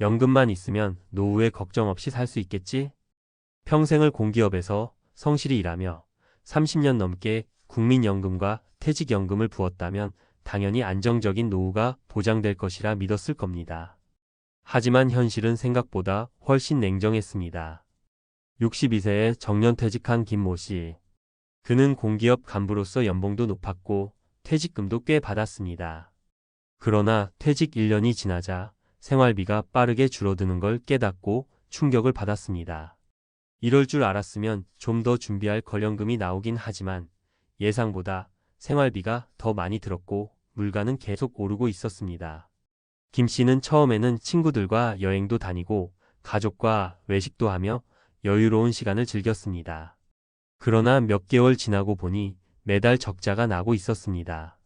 연금만 있으면 노후에 걱정 없이 살 수 있겠지? 평생을 공기업에서 성실히 일하며 30년 넘게 국민연금과 퇴직연금을 부었다면 당연히 안정적인 노후가 보장될 것이라 믿었을 겁니다. 하지만 현실은 생각보다 훨씬 냉정했습니다. 62세에 정년퇴직한 김모 씨. 그는 공기업 간부로서 연봉도 높았고 퇴직금도 꽤 받았습니다. 그러나 퇴직 1년이 지나자 생활비가 빠르게 줄어드는 걸 깨닫고 충격을 받았습니다. 이럴 줄 알았으면 좀 더 준비할 권연금이 나오긴 하지만 예상보다 생활비가 더 많이 들었고 물가는 계속 오르고 있었습니다. 김 씨는 처음에는 친구들과 여행도 다니고 가족과 외식도 하며 여유로운 시간을 즐겼습니다. 그러나 몇 개월 지나고 보니 매달 적자가 나고 있었습니다.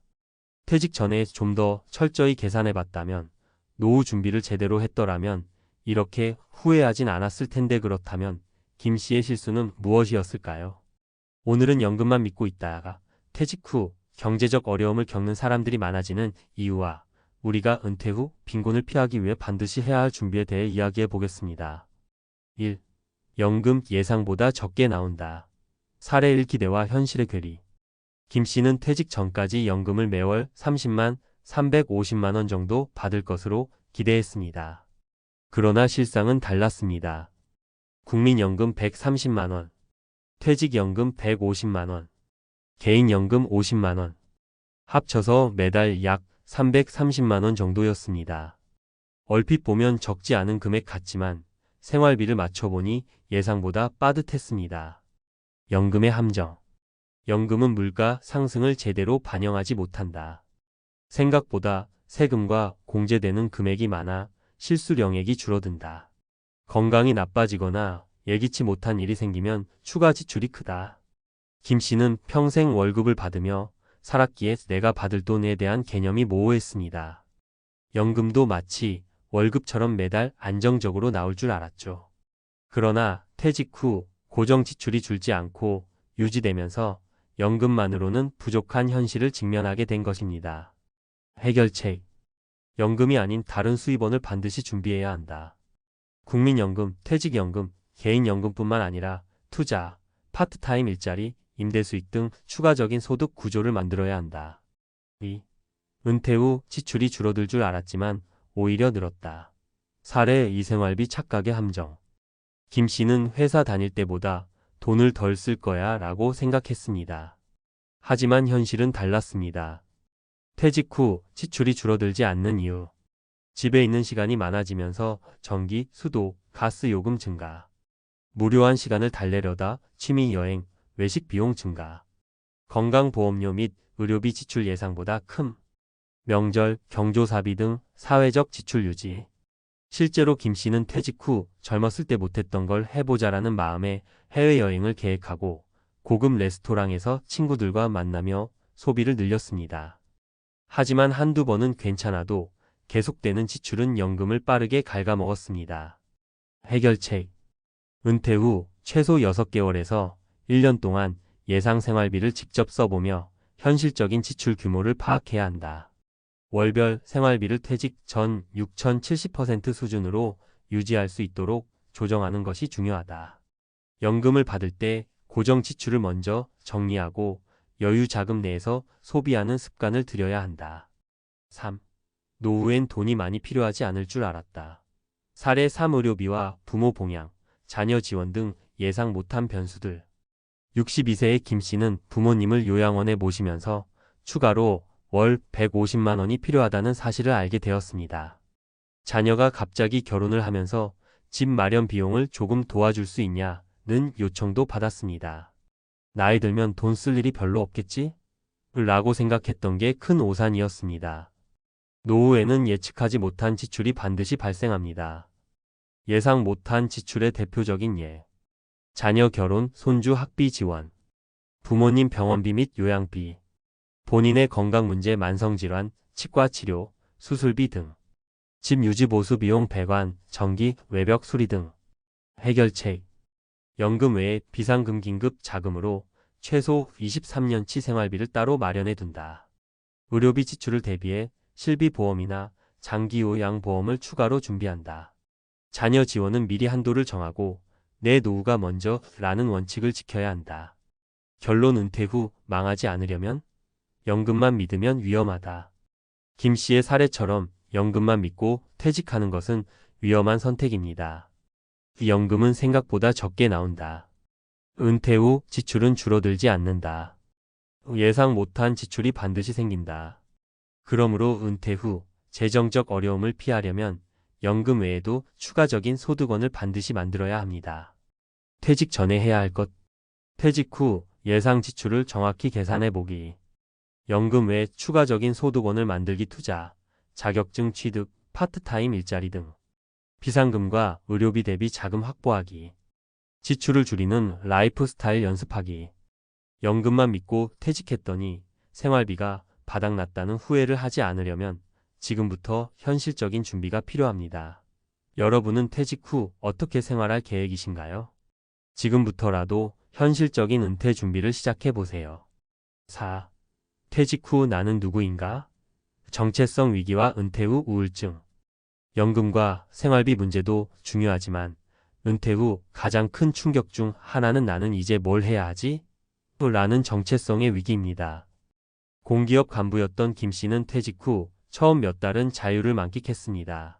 퇴직 전에 좀 더 철저히 계산해 봤다면, 노후 준비를 제대로 했더라면 이렇게 후회하진 않았을 텐데 그렇다면 김 씨의 실수는 무엇이었을까요? 오늘은 연금만 믿고 있다가 퇴직 후 경제적 어려움을 겪는 사람들이 많아지는 이유와 우리가 은퇴 후 빈곤을 피하기 위해 반드시 해야 할 준비에 대해 이야기해 보겠습니다. 1. 연금 예상보다 적게 나온다. 사례 1. 기대와 현실의 괴리. 김 씨는 퇴직 전까지 연금을 매월 30만, 350만 원 정도 받을 것으로 기대했습니다. 그러나 실상은 달랐습니다. 국민연금 130만 원, 퇴직연금 150만 원, 개인연금 50만 원, 합쳐서 매달 약 330만 원 정도였습니다. 얼핏 보면 적지 않은 금액 같지만 생활비를 맞춰보니 예상보다 빠듯했습니다. 연금의 함정. 연금은 물가 상승을 제대로 반영하지 못한다. 생각보다 세금과 공제되는 금액이 많아 실수령액이 줄어든다. 건강이 나빠지거나 예기치 못한 일이 생기면 추가 지출이 크다. 김 씨는 평생 월급을 받으며 살았기에 내가 받을 돈에 대한 개념이 모호했습니다. 연금도 마치 월급처럼 매달 안정적으로 나올 줄 알았죠. 그러나 퇴직 후 고정 지출이 줄지 않고 유지되면서 연금만으로는 부족한 현실을 직면하게 된 것입니다. 해결책. 연금이 아닌 다른 수입원을 반드시 준비해야 한다. 국민연금, 퇴직연금, 개인연금뿐만 아니라 투자, 파트타임 일자리, 임대수익 등 추가적인 소득 구조를 만들어야 한다. 2. 은퇴 후 지출이 줄어들 줄 알았지만 오히려 늘었다. 사례 2. 생활비 착각의 함정. 김 씨는 회사 다닐 때보다 돈을 덜 쓸 거야 라고 생각했습니다. 하지만 현실은 달랐습니다. 퇴직 후 지출이 줄어들지 않는 이유. 집에 있는 시간이 많아지면서 전기, 수도, 가스 요금 증가. 무료한 시간을 달래려다 취미 여행, 외식 비용 증가. 건강보험료 및 의료비 지출 예상보다 큼. 명절, 경조사비 등 사회적 지출 유지. 실제로 김 씨는 퇴직 후 젊었을 때 못했던 걸 해보자라는 마음에 해외여행을 계획하고 고급 레스토랑에서 친구들과 만나며 소비를 늘렸습니다. 하지만 한두 번은 괜찮아도 계속되는 지출은 연금을 빠르게 갉아먹었습니다. 해결책. 은퇴 후 최소 6개월에서 1년 동안 예상 생활비를 직접 써보며 현실적인 지출 규모를 파악해야 한다. 월별 생활비를 퇴직 전 6,070% 수준으로 유지할 수 있도록 조정하는 것이 중요하다. 연금을 받을 때 고정 지출을 먼저 정리하고 여유 자금 내에서 소비하는 습관을 들여야 한다. 3. 노후엔 돈이 많이 필요하지 않을 줄 알았다. 사례 3. 의료비와 부모 봉양, 자녀 지원 등 예상 못한 변수들. 62세의 김 씨는 부모님을 요양원에 모시면서 추가로 월 150만 원이 필요하다는 사실을 알게 되었습니다. 자녀가 갑자기 결혼을 하면서 집 마련 비용을 조금 도와줄 수 있냐는 요청도 받았습니다. 나이 들면 돈 쓸 일이 별로 없겠지? 라고 생각했던 게 큰 오산이었습니다. 노후에는 예측하지 못한 지출이 반드시 발생합니다. 예상 못한 지출의 대표적인 예. 자녀 결혼, 손주 학비 지원, 부모님 병원비 및 요양비, 본인의 건강 문제, 만성질환, 치과 치료, 수술비 등, 집 유지 보수 비용, 배관, 전기, 외벽 수리 등. 해결책. 연금 외에 비상금 긴급 자금으로 최소 23년치 생활비를 따로 마련해 둔다. 의료비 지출을 대비해 실비보험이나 장기요양보험을 추가로 준비한다. 자녀 지원은 미리 한도를 정하고 내 노후가 먼저 라는 원칙을 지켜야 한다. 결론 은퇴 후 망하지 않으려면 연금만 믿으면 위험하다. 김 씨의 사례처럼 연금만 믿고 퇴직하는 것은 위험한 선택입니다. 연금은 생각보다 적게 나온다. 은퇴 후 지출은 줄어들지 않는다. 예상 못한 지출이 반드시 생긴다. 그러므로 은퇴 후 재정적 어려움을 피하려면 연금 외에도 추가적인 소득원을 반드시 만들어야 합니다. 퇴직 전에 해야 할 것. 퇴직 후 예상 지출을 정확히 계산해 보기. 연금 외 추가적인 소득원을 만들기 투자, 자격증 취득, 파트타임 일자리 등. 비상금과 의료비 대비 자금 확보하기. 지출을 줄이는 라이프 스타일 연습하기. 연금만 믿고 퇴직했더니 생활비가 바닥났다는 후회를 하지 않으려면 지금부터 현실적인 준비가 필요합니다. 여러분은 퇴직 후 어떻게 생활할 계획이신가요? 지금부터라도 현실적인 은퇴 준비를 시작해 보세요. 4. 퇴직 후 나는 누구인가? 정체성 위기와 은퇴 후 우울증. 연금과 생활비 문제도 중요하지만 은퇴 후 가장 큰 충격 중 하나는 나는 이제 뭘 해야 하지? 라는 정체성의 위기입니다. 공기업 간부였던 김 씨는 퇴직 후 처음 몇 달은 자유를 만끽했습니다.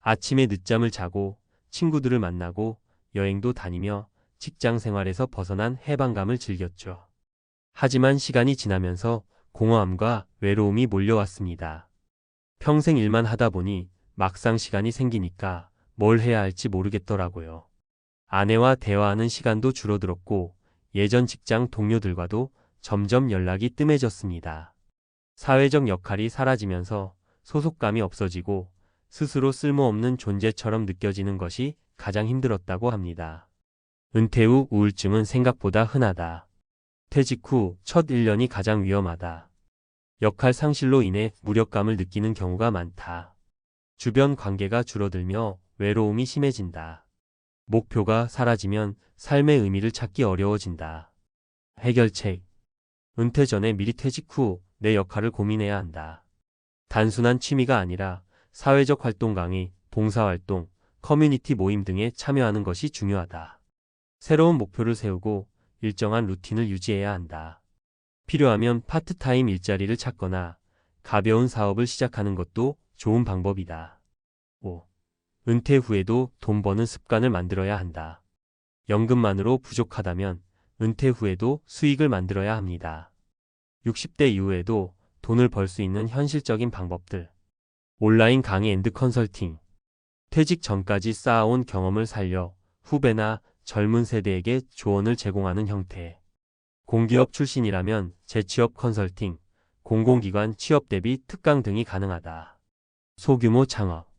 아침에 늦잠을 자고 친구들을 만나고 여행도 다니며 직장 생활에서 벗어난 해방감을 즐겼죠. 하지만 시간이 지나면서 공허함과 외로움이 몰려왔습니다. 평생 일만 하다 보니 막상 시간이 생기니까 뭘 해야 할지 모르겠더라고요. 아내와 대화하는 시간도 줄어들었고 예전 직장 동료들과도 점점 연락이 뜸해졌습니다. 사회적 역할이 사라지면서 소속감이 없어지고 스스로 쓸모없는 존재처럼 느껴지는 것이 가장 힘들었다고 합니다. 은퇴 후 우울증은 생각보다 흔하다. 퇴직 후 첫 1년이 가장 위험하다. 역할 상실로 인해 무력감을 느끼는 경우가 많다. 주변 관계가 줄어들며 외로움이 심해진다. 목표가 사라지면 삶의 의미를 찾기 어려워진다. 해결책. 은퇴 전에 미리 퇴직 후 내 역할을 고민해야 한다. 단순한 취미가 아니라 사회적 활동 강의, 봉사활동, 커뮤니티 모임 등에 참여하는 것이 중요하다. 새로운 목표를 세우고 일정한 루틴을 유지해야 한다. 필요하면 파트타임 일자리를 찾거나 가벼운 사업을 시작하는 것도 좋은 방법이다. 5. 은퇴 후에도 돈 버는 습관을 만들어야 한다. 연금만으로 부족하다면 은퇴 후에도 수익을 만들어야 합니다. 60대 이후에도 돈을 벌 수 있는 현실적인 방법들. 온라인 강의 앤드 컨설팅. 퇴직 전까지 쌓아온 경험을 살려 후배나 젊은 세대에게 조언을 제공하는 형태. 공기업 출신이라면 재취업 컨설팅, 공공기관 취업 대비 특강 등이 가능하다. 소규모 창업.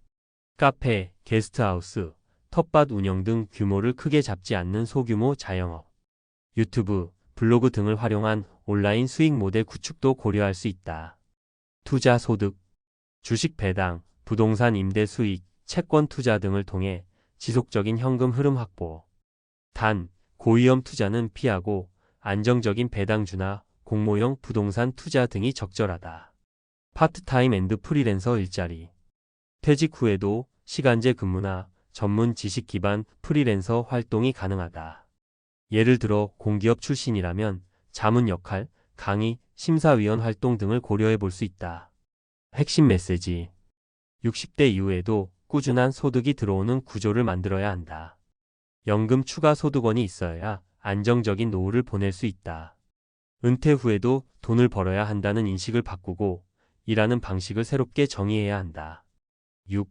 카페, 게스트하우스, 텃밭 운영 등 규모를 크게 잡지 않는 소규모 자영업. 유튜브, 블로그 등을 활용한 온라인 수익 모델 구축도 고려할 수 있다. 투자 소득, 주식 배당, 부동산 임대 수익, 채권 투자 등을 통해 지속적인 현금 흐름 확보. 단, 고위험 투자는 피하고 안정적인 배당주나 공모형 부동산 투자 등이 적절하다. 파트타임 앤드 프리랜서 일자리. 퇴직 후에도 시간제 근무나 전문 지식 기반 프리랜서 활동이 가능하다. 예를 들어 공기업 출신이라면 자문 역할, 강의, 심사위원 활동 등을 고려해 볼 수 있다. 핵심 메시지. 60대 이후에도 꾸준한 소득이 들어오는 구조를 만들어야 한다. 연금 추가 소득원이 있어야 안정적인 노후를 보낼 수 있다. 은퇴 후에도 돈을 벌어야 한다는 인식을 바꾸고 일하는 방식을 새롭게 정의해야 한다. 6.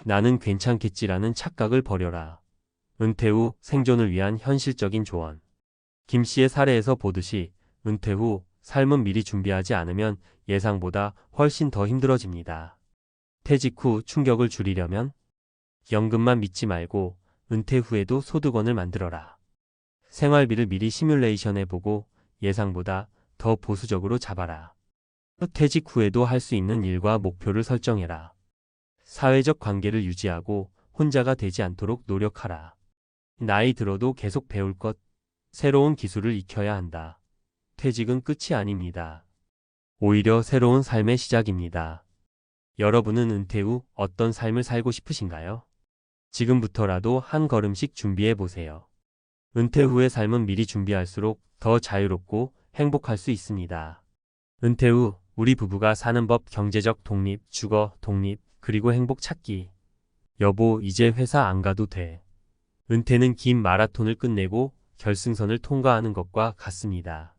나는 괜찮겠지라는 착각을 버려라. 은퇴 후 생존을 위한 현실적인 조언. 김 씨의 사례에서 보듯이 은퇴 후 삶은 미리 준비하지 않으면 예상보다 훨씬 더 힘들어집니다. 퇴직 후 충격을 줄이려면 연금만 믿지 말고 은퇴 후에도 소득원을 만들어라. 생활비를 미리 시뮬레이션해보고 예상보다 더 보수적으로 잡아라. 퇴직 후에도 할 수 있는 일과 목표를 설정해라. 사회적 관계를 유지하고 혼자가 되지 않도록 노력하라. 나이 들어도 계속 배울 것, 새로운 기술을 익혀야 한다. 퇴직은 끝이 아닙니다. 오히려 새로운 삶의 시작입니다. 여러분은 은퇴 후 어떤 삶을 살고 싶으신가요? 지금부터라도 한 걸음씩 준비해 보세요. 은퇴 후의 삶은 미리 준비할수록 더 자유롭고 행복할 수 있습니다. 은퇴 후 우리 부부가 사는 법 경제적 독립, 주거 독립, 그리고 행복 찾기. 여보, 이제 회사 안 가도 돼. 은퇴는 긴 마라톤을 끝내고 결승선을 통과하는 것과 같습니다.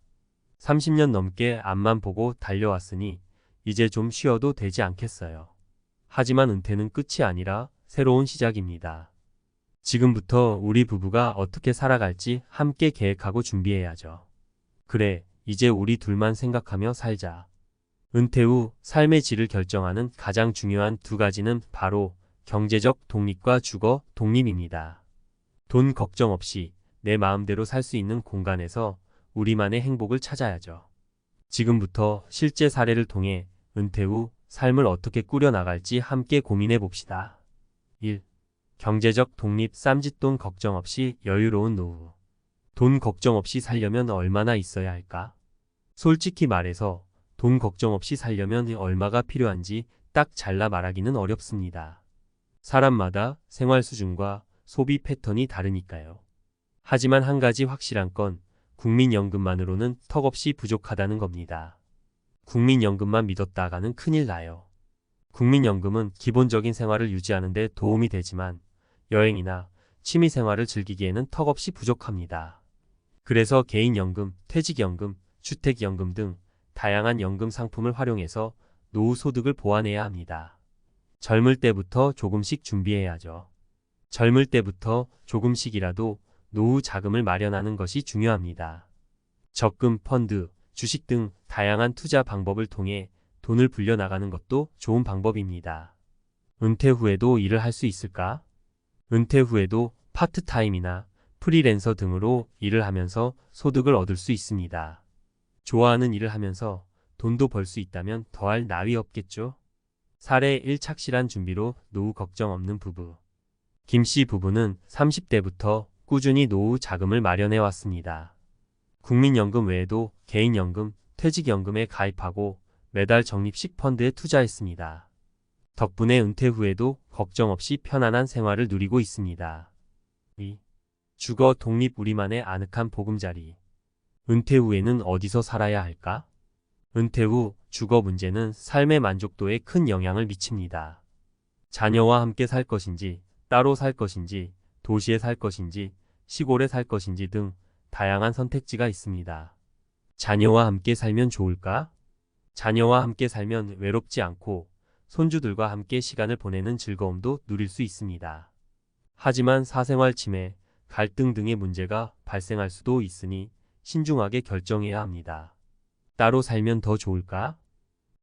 30년 넘게 앞만 보고 달려왔으니 이제 좀 쉬어도 되지 않겠어요. 하지만 은퇴는 끝이 아니라 새로운 시작입니다. 지금부터 우리 부부가 어떻게 살아갈지 함께 계획하고 준비해야죠. 그래, 이제 우리 둘만 생각하며 살자. 은퇴 후 삶의 질을 결정하는 가장 중요한 두 가지는 바로 경제적 독립과 주거 독립입니다. 돈 걱정 없이 내 마음대로 살 수 있는 공간에서 우리만의 행복을 찾아야죠. 지금부터 실제 사례를 통해 은퇴 후 삶을 어떻게 꾸려나갈지 함께 고민해 봅시다. 1. 경제적 독립. 쌈짓돈 걱정 없이 여유로운 노후. 돈 걱정 없이 살려면 얼마나 있어야 할까? 솔직히 말해서 돈 걱정 없이 살려면 얼마가 필요한지 딱 잘라 말하기는 어렵습니다. 사람마다 생활 수준과 소비 패턴이 다르니까요. 하지만 한 가지 확실한 건 국민연금만으로는 턱없이 부족하다는 겁니다. 국민연금만 믿었다가는 큰일 나요. 국민연금은 기본적인 생활을 유지하는 데 도움이 되지만 여행이나 취미생활을 즐기기에는 턱없이 부족합니다. 그래서 개인연금, 퇴직연금, 주택연금 등 다양한 연금 상품을 활용해서 노후 소득을 보완해야 합니다. 젊을 때부터 조금씩 준비해야죠. 젊을 때부터 조금씩이라도 노후 자금을 마련하는 것이 중요합니다. 적금, 펀드, 주식 등 다양한 투자 방법을 통해 돈을 불려나가는 것도 좋은 방법입니다. 은퇴 후에도 일을 할 수 있을까? 은퇴 후에도 파트타임이나 프리랜서 등으로 일을 하면서 소득을 얻을 수 있습니다. 좋아하는 일을 하면서 돈도 벌 수 있다면 더할 나위 없겠죠? 사례 1. 착실한 준비로 노후 걱정 없는 부부. 김씨 부부는 30대부터 꾸준히 노후 자금을 마련해 왔습니다. 국민연금 외에도 개인연금, 퇴직연금에 가입하고 매달 적립식 펀드에 투자했습니다. 덕분에 은퇴 후에도 걱정 없이 편안한 생활을 누리고 있습니다. 2. 주거 독립. 우리만의 아늑한 보금자리. 은퇴 후에는 어디서 살아야 할까? 은퇴 후 주거 문제는 삶의 만족도에 큰 영향을 미칩니다. 자녀와 함께 살 것인지, 따로 살 것인지, 도시에 살 것인지, 시골에 살 것인지 등 다양한 선택지가 있습니다. 자녀와 함께 살면 좋을까? 자녀와 함께 살면 외롭지 않고 손주들과 함께 시간을 보내는 즐거움도 누릴 수 있습니다. 하지만 사생활 침해, 갈등 등의 문제가 발생할 수도 있으니 신중하게 결정해야 합니다. 따로 살면 더 좋을까?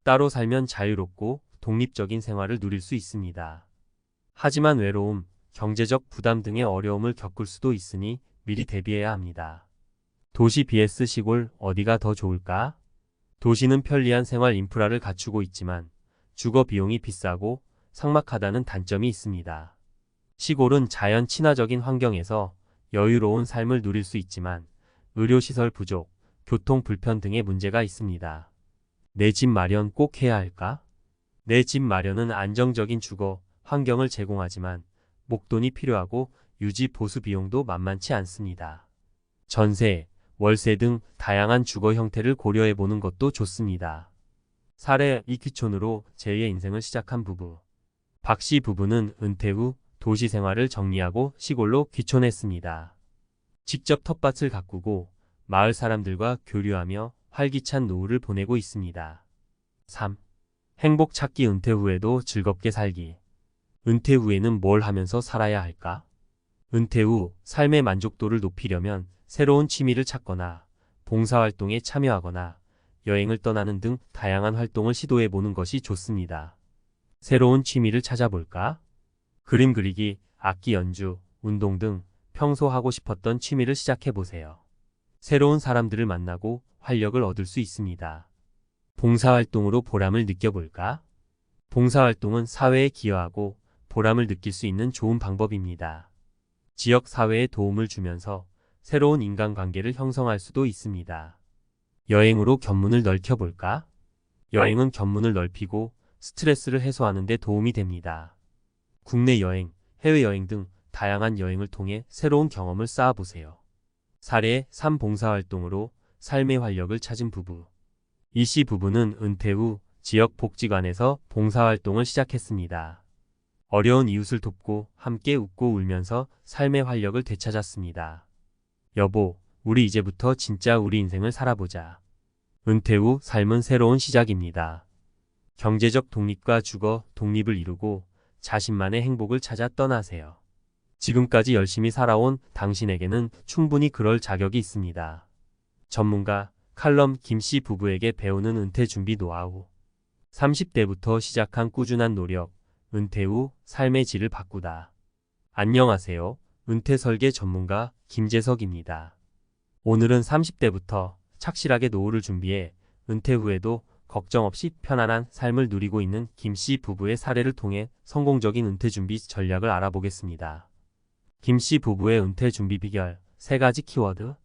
따로 살면 자유롭고 독립적인 생활을 누릴 수 있습니다. 하지만 외로움, 경제적 부담 등의 어려움을 겪을 수도 있으니 미리 대비해야 합니다. 도시 vs 시골, 어디가 더 좋을까? 도시는 편리한 생활 인프라를 갖추고 있지만 주거 비용이 비싸고 삭막하다는 단점이 있습니다. 시골은 자연 친화적인 환경에서 여유로운 삶을 누릴 수 있지만 의료시설 부족, 교통 불편 등의 문제가 있습니다. 내 집 마련 꼭 해야 할까? 내 집 마련은 안정적인 주거 환경을 제공하지만 목돈이 필요하고 유지 보수 비용도 만만치 않습니다. 전세, 월세 등 다양한 주거 형태를 고려해 보는 것도 좋습니다. 사례 2. 귀촌으로 제2의 인생을 시작한 부부. 박씨 부부는 은퇴 후 도시 생활을 정리하고 시골로 귀촌했습니다. 직접 텃밭을 가꾸고 마을 사람들과 교류하며 활기찬 노후를 보내고 있습니다. 3. 행복 찾기. 은퇴 후에도 즐겁게 살기. 은퇴 후에는 뭘 하면서 살아야 할까? 은퇴 후 삶의 만족도를 높이려면 새로운 취미를 찾거나 봉사활동에 참여하거나 여행을 떠나는 등 다양한 활동을 시도해 보는 것이 좋습니다. 새로운 취미를 찾아볼까? 그림 그리기, 악기 연주, 운동 등 평소 하고 싶었던 취미를 시작해 보세요. 새로운 사람들을 만나고 활력을 얻을 수 있습니다. 봉사활동으로 보람을 느껴볼까? 봉사활동은 사회에 기여하고 보람을 느낄 수 있는 좋은 방법입니다. 지역 사회에 도움을 주면서 새로운 인간관계를 형성할 수도 있습니다. 여행으로 견문을 넓혀볼까? 여행은 견문을 넓히고 스트레스를 해소하는 데 도움이 됩니다. 국내 여행, 해외여행 등 다양한 여행을 통해 새로운 경험을 쌓아보세요. 사례 3. 봉사활동으로 삶의 활력을 찾은 부부. 이 씨 부부는 은퇴 후 지역 복지관에서 봉사활동을 시작했습니다. 어려운 이웃을 돕고 함께 웃고 울면서 삶의 활력을 되찾았습니다. 여보, 우리 이제부터 진짜 우리 인생을 살아보자. 은퇴 후 삶은 새로운 시작입니다. 경제적 독립과 주거 독립을 이루고 자신만의 행복을 찾아 떠나세요. 지금까지 열심히 살아온 당신에게는 충분히 그럴 자격이 있습니다. 전문가 칼럼 김씨 부부에게 배우는 은퇴 준비 노하우. 30대부터 시작한 꾸준한 노력, 은퇴 후 삶의 질을 바꾸다. 안녕하세요. 은퇴 설계 전문가 김재석입니다. 오늘은 30대부터 착실하게 노후를 준비해 은퇴 후에도 걱정 없이 편안한 삶을 누리고 있는 김씨 부부의 사례를 통해 성공적인 은퇴 준비 전략을 알아보겠습니다. 김씨 부부의 은퇴 준비 비결 3가지 키워드.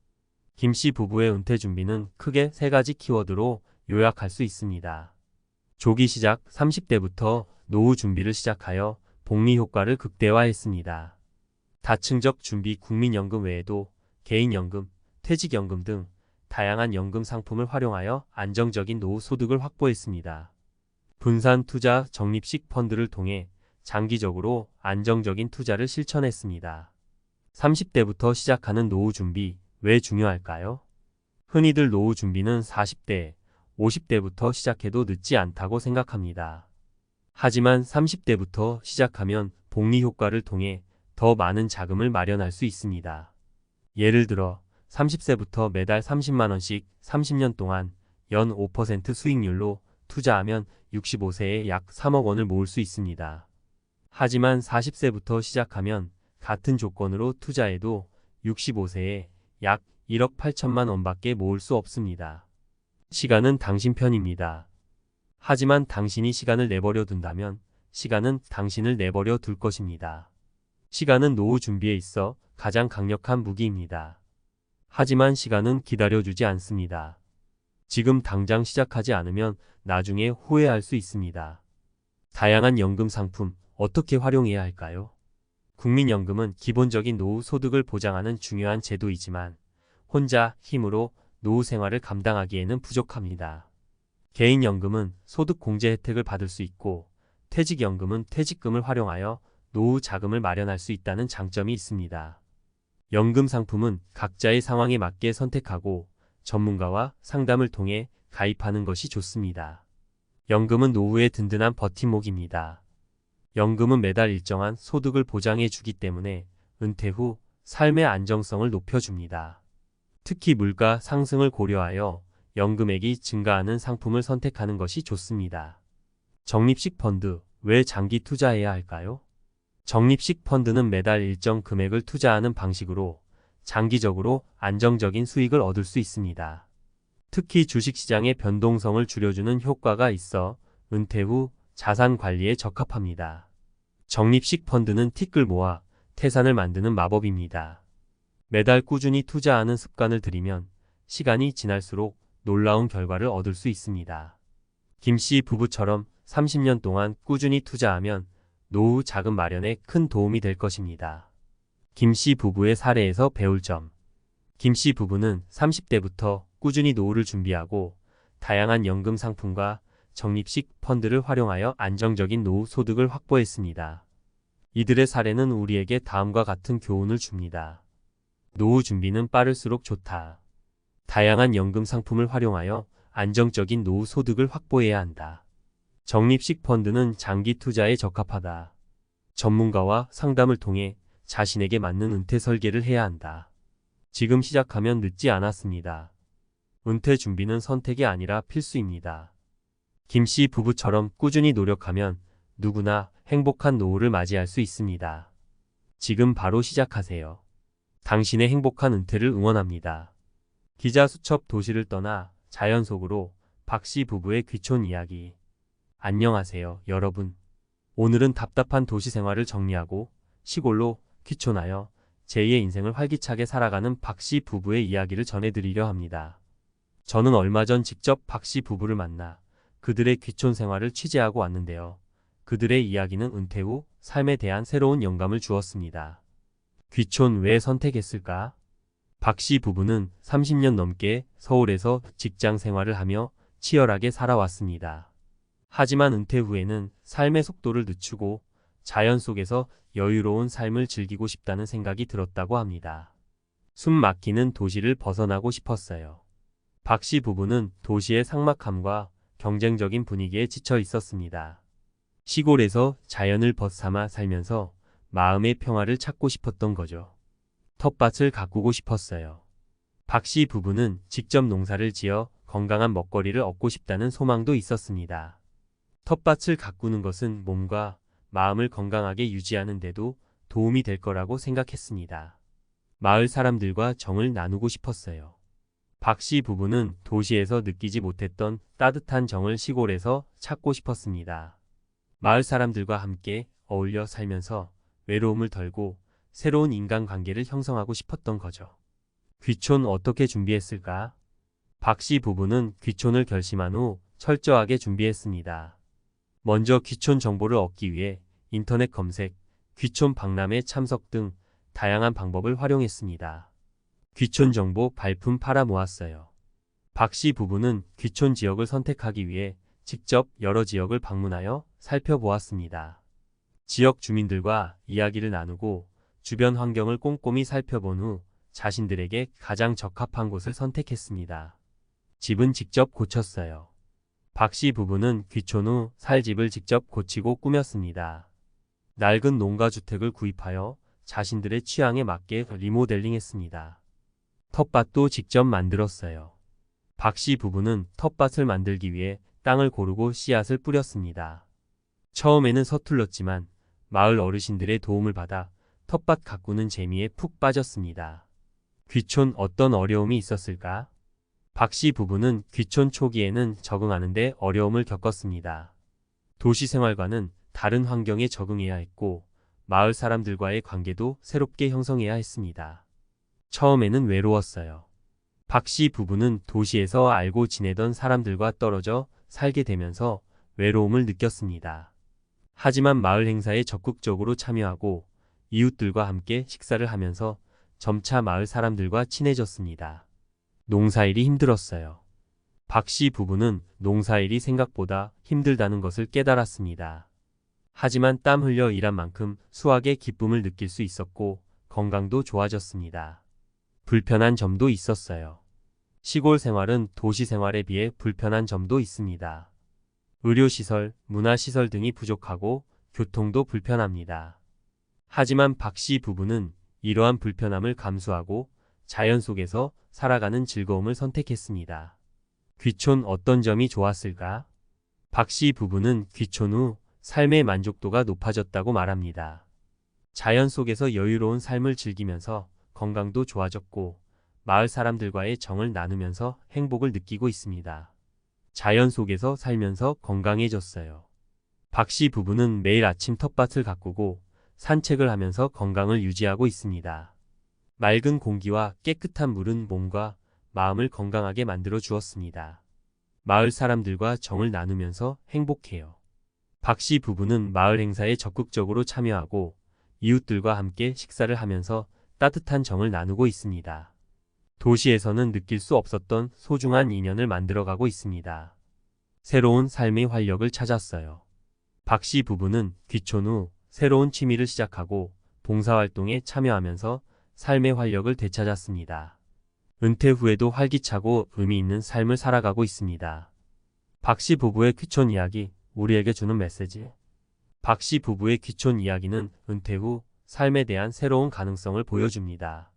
김씨 부부의 은퇴 준비는 크게 3가지 키워드로 요약할 수 있습니다. 조기 시작 30대부터 노후 준비를 시작하여 복리 효과를 극대화했습니다. 다층적 준비 국민연금 외에도 개인연금, 퇴직연금 등 다양한 연금 상품을 활용하여 안정적인 노후 소득을 확보했습니다. 분산 투자 적립식 펀드를 통해 장기적으로 안정적인 투자를 실천했습니다. 30대부터 시작하는 노후 준비, 왜 중요할까요? 흔히들 노후 준비는 40대, 50대부터 시작해도 늦지 않다고 생각합니다. 하지만 30대부터 시작하면 복리 효과를 통해 더 많은 자금을 마련할 수 있습니다. 예를 들어 30세부터 매달 30만 원씩 30년 동안 연 5% 수익률로 투자하면 65세에 약 3억 원을 모을 수 있습니다. 하지만 40세부터 시작하면 같은 조건으로 투자해도 65세에 약 1억 8천만 원밖에 모을 수 없습니다. 시간은 당신 편입니다. 하지만 당신이 시간을 내버려 둔다면 시간은 당신을 내버려 둘 것입니다. 시간은 노후 준비에 있어 가장 강력한 무기입니다. 하지만 시간은 기다려주지 않습니다. 지금 당장 시작하지 않으면 나중에 후회할 수 있습니다. 다양한 연금 상품 어떻게 활용해야 할까요? 국민연금은 기본적인 노후 소득을 보장하는 중요한 제도이지만 혼자 힘으로 노후 생활을 감당하기에는 부족합니다. 개인연금은 소득 공제 혜택을 받을 수 있고 퇴직연금은 퇴직금을 활용하여 노후 자금을 마련할 수 있다는 장점이 있습니다. 연금 상품은 각자의 상황에 맞게 선택하고 전문가와 상담을 통해 가입하는 것이 좋습니다. 연금은 노후의 든든한 버팀목입니다. 연금은 매달 일정한 소득을 보장해 주기 때문에 은퇴 후 삶의 안정성을 높여줍니다. 특히 물가 상승을 고려하여 연금액이 증가하는 상품을 선택하는 것이 좋습니다. 적립식 펀드, 왜 장기 투자해야 할까요? 적립식 펀드는 매달 일정 금액을 투자하는 방식으로 장기적으로 안정적인 수익을 얻을 수 있습니다. 특히 주식시장의 변동성을 줄여주는 효과가 있어 은퇴 후 자산 관리에 적합합니다. 적립식 펀드는 티끌 모아 태산을 만드는 마법입니다. 매달 꾸준히 투자하는 습관을 들이면 시간이 지날수록 놀라운 결과를 얻을 수 있습니다. 김씨 부부처럼 30년 동안 꾸준히 투자하면 노후 자금 마련에 큰 도움이 될 것입니다. 김씨 부부의 사례에서 배울 점. 김씨 부부는 30대부터 꾸준히 노후를 준비하고 다양한 연금 상품과 적립식 펀드를 활용하여 안정적인 노후 소득을 확보했습니다. 이들의 사례는 우리에게 다음과 같은 교훈을 줍니다. 노후 준비는 빠를수록 좋다. 다양한 연금 상품을 활용하여 안정적인 노후 소득을 확보해야 한다. 적립식 펀드는 장기 투자에 적합하다. 전문가와 상담을 통해 자신에게 맞는 은퇴 설계를 해야 한다. 지금 시작하면 늦지 않았습니다. 은퇴 준비는 선택이 아니라 필수입니다. 김씨 부부처럼 꾸준히 노력하면 누구나 행복한 노후를 맞이할 수 있습니다. 지금 바로 시작하세요. 당신의 행복한 은퇴를 응원합니다. 기자 수첩 도시를 떠나 자연 속으로 박씨 부부의 귀촌 이야기. 안녕하세요, 여러분. 오늘은 답답한 도시 생활을 정리하고 시골로 귀촌하여 제2의 인생을 활기차게 살아가는 박씨 부부의 이야기를 전해드리려 합니다. 저는 얼마 전 직접 박씨 부부를 만나 그들의 귀촌 생활을 취재하고 왔는데요. 그들의 이야기는 은퇴 후 삶에 대한 새로운 영감을 주었습니다. 귀촌 왜 선택했을까? 박 씨 부부는 30년 넘게 서울에서 직장 생활을 하며 치열하게 살아왔습니다. 하지만 은퇴 후에는 삶의 속도를 늦추고 자연 속에서 여유로운 삶을 즐기고 싶다는 생각이 들었다고 합니다. 숨 막히는 도시를 벗어나고 싶었어요. 박 씨 부부는 도시의 삭막함과 경쟁적인 분위기에 지쳐 있었습니다. 시골에서 자연을 벗삼아 살면서 마음의 평화를 찾고 싶었던 거죠. 텃밭을 가꾸고 싶었어요. 박 씨 부부는 직접 농사를 지어 건강한 먹거리를 얻고 싶다는 소망도 있었습니다. 텃밭을 가꾸는 것은 몸과 마음을 건강하게 유지하는 데도 도움이 될 거라고 생각했습니다. 마을 사람들과 정을 나누고 싶었어요. 박 씨 부부는 도시에서 느끼지 못했던 따뜻한 정을 시골에서 찾고 싶었습니다. 마을 사람들과 함께 어울려 살면서 외로움을 덜고 새로운 인간관계를 형성하고 싶었던 거죠. 귀촌 어떻게 준비했을까? 박 씨 부부는 귀촌을 결심한 후 철저하게 준비했습니다. 먼저 귀촌 정보를 얻기 위해 인터넷 검색, 귀촌 박람회 참석 등 다양한 방법을 활용했습니다. 귀촌 정보 발품 팔아 모았어요. 박 씨 부부는 귀촌 지역을 선택하기 위해 직접 여러 지역을 방문하여 살펴보았습니다. 지역 주민들과 이야기를 나누고 주변 환경을 꼼꼼히 살펴본 후 자신들에게 가장 적합한 곳을 선택했습니다. 집은 직접 고쳤어요. 박 씨 부부는 귀촌 후 살 집을 직접 고치고 꾸몄습니다. 낡은 농가주택을 구입하여 자신들의 취향에 맞게 리모델링했습니다. 텃밭도 직접 만들었어요. 박 씨 부부는 텃밭을 만들기 위해 땅을 고르고 씨앗을 뿌렸습니다. 처음에는 서툴렀지만 마을 어르신들의 도움을 받아 텃밭 가꾸는 재미에 푹 빠졌습니다. 귀촌 어떤 어려움이 있었을까? 박 씨 부부는 귀촌 초기에는 적응하는데 어려움을 겪었습니다. 도시 생활과는 다른 환경에 적응해야 했고 마을 사람들과의 관계도 새롭게 형성해야 했습니다. 처음에는 외로웠어요. 박 씨 부부는 도시에서 알고 지내던 사람들과 떨어져 살게 되면서 외로움을 느꼈습니다. 하지만 마을 행사에 적극적으로 참여하고 이웃들과 함께 식사를 하면서 점차 마을 사람들과 친해졌습니다. 농사일이 힘들었어요. 박 씨 부부는 농사일이 생각보다 힘들다는 것을 깨달았습니다. 하지만 땀 흘려 일한 만큼 수확의 기쁨을 느낄 수 있었고 건강도 좋아졌습니다. 불편한 점도 있었어요. 시골 생활은 도시 생활에 비해 불편한 점도 있습니다. 의료시설, 문화시설 등이 부족하고 교통도 불편합니다. 하지만 박 씨 부부는 이러한 불편함을 감수하고 자연 속에서 살아가는 즐거움을 선택했습니다. 귀촌 어떤 점이 좋았을까? 박 씨 부부는 귀촌 후 삶의 만족도가 높아졌다고 말합니다. 자연 속에서 여유로운 삶을 즐기면서 건강도 좋아졌고 마을 사람들과의 정을 나누면서 행복을 느끼고 있습니다. 자연 속에서 살면서 건강해졌어요. 박 씨 부부는 매일 아침 텃밭을 가꾸고 산책을 하면서 건강을 유지하고 있습니다. 맑은 공기와 깨끗한 물은 몸과 마음을 건강하게 만들어 주었습니다. 마을 사람들과 정을 나누면서 행복해요. 박 씨 부부는 마을 행사에 적극적으로 참여하고 이웃들과 함께 식사를 하면서 따뜻한 정을 나누고 있습니다. 도시에서는 느낄 수 없었던 소중한 인연을 만들어가고 있습니다. 새로운 삶의 활력을 찾았어요. 박 씨 부부는 귀촌 후 새로운 취미를 시작하고 봉사활동에 참여하면서 삶의 활력을 되찾았습니다. 은퇴 후에도 활기차고 의미 있는 삶을 살아가고 있습니다. 박 씨 부부의 귀촌 이야기, 우리에게 주는 메시지. 박 씨 부부의 귀촌 이야기는 은퇴 후 삶에 대한 새로운 가능성을 보여줍니다.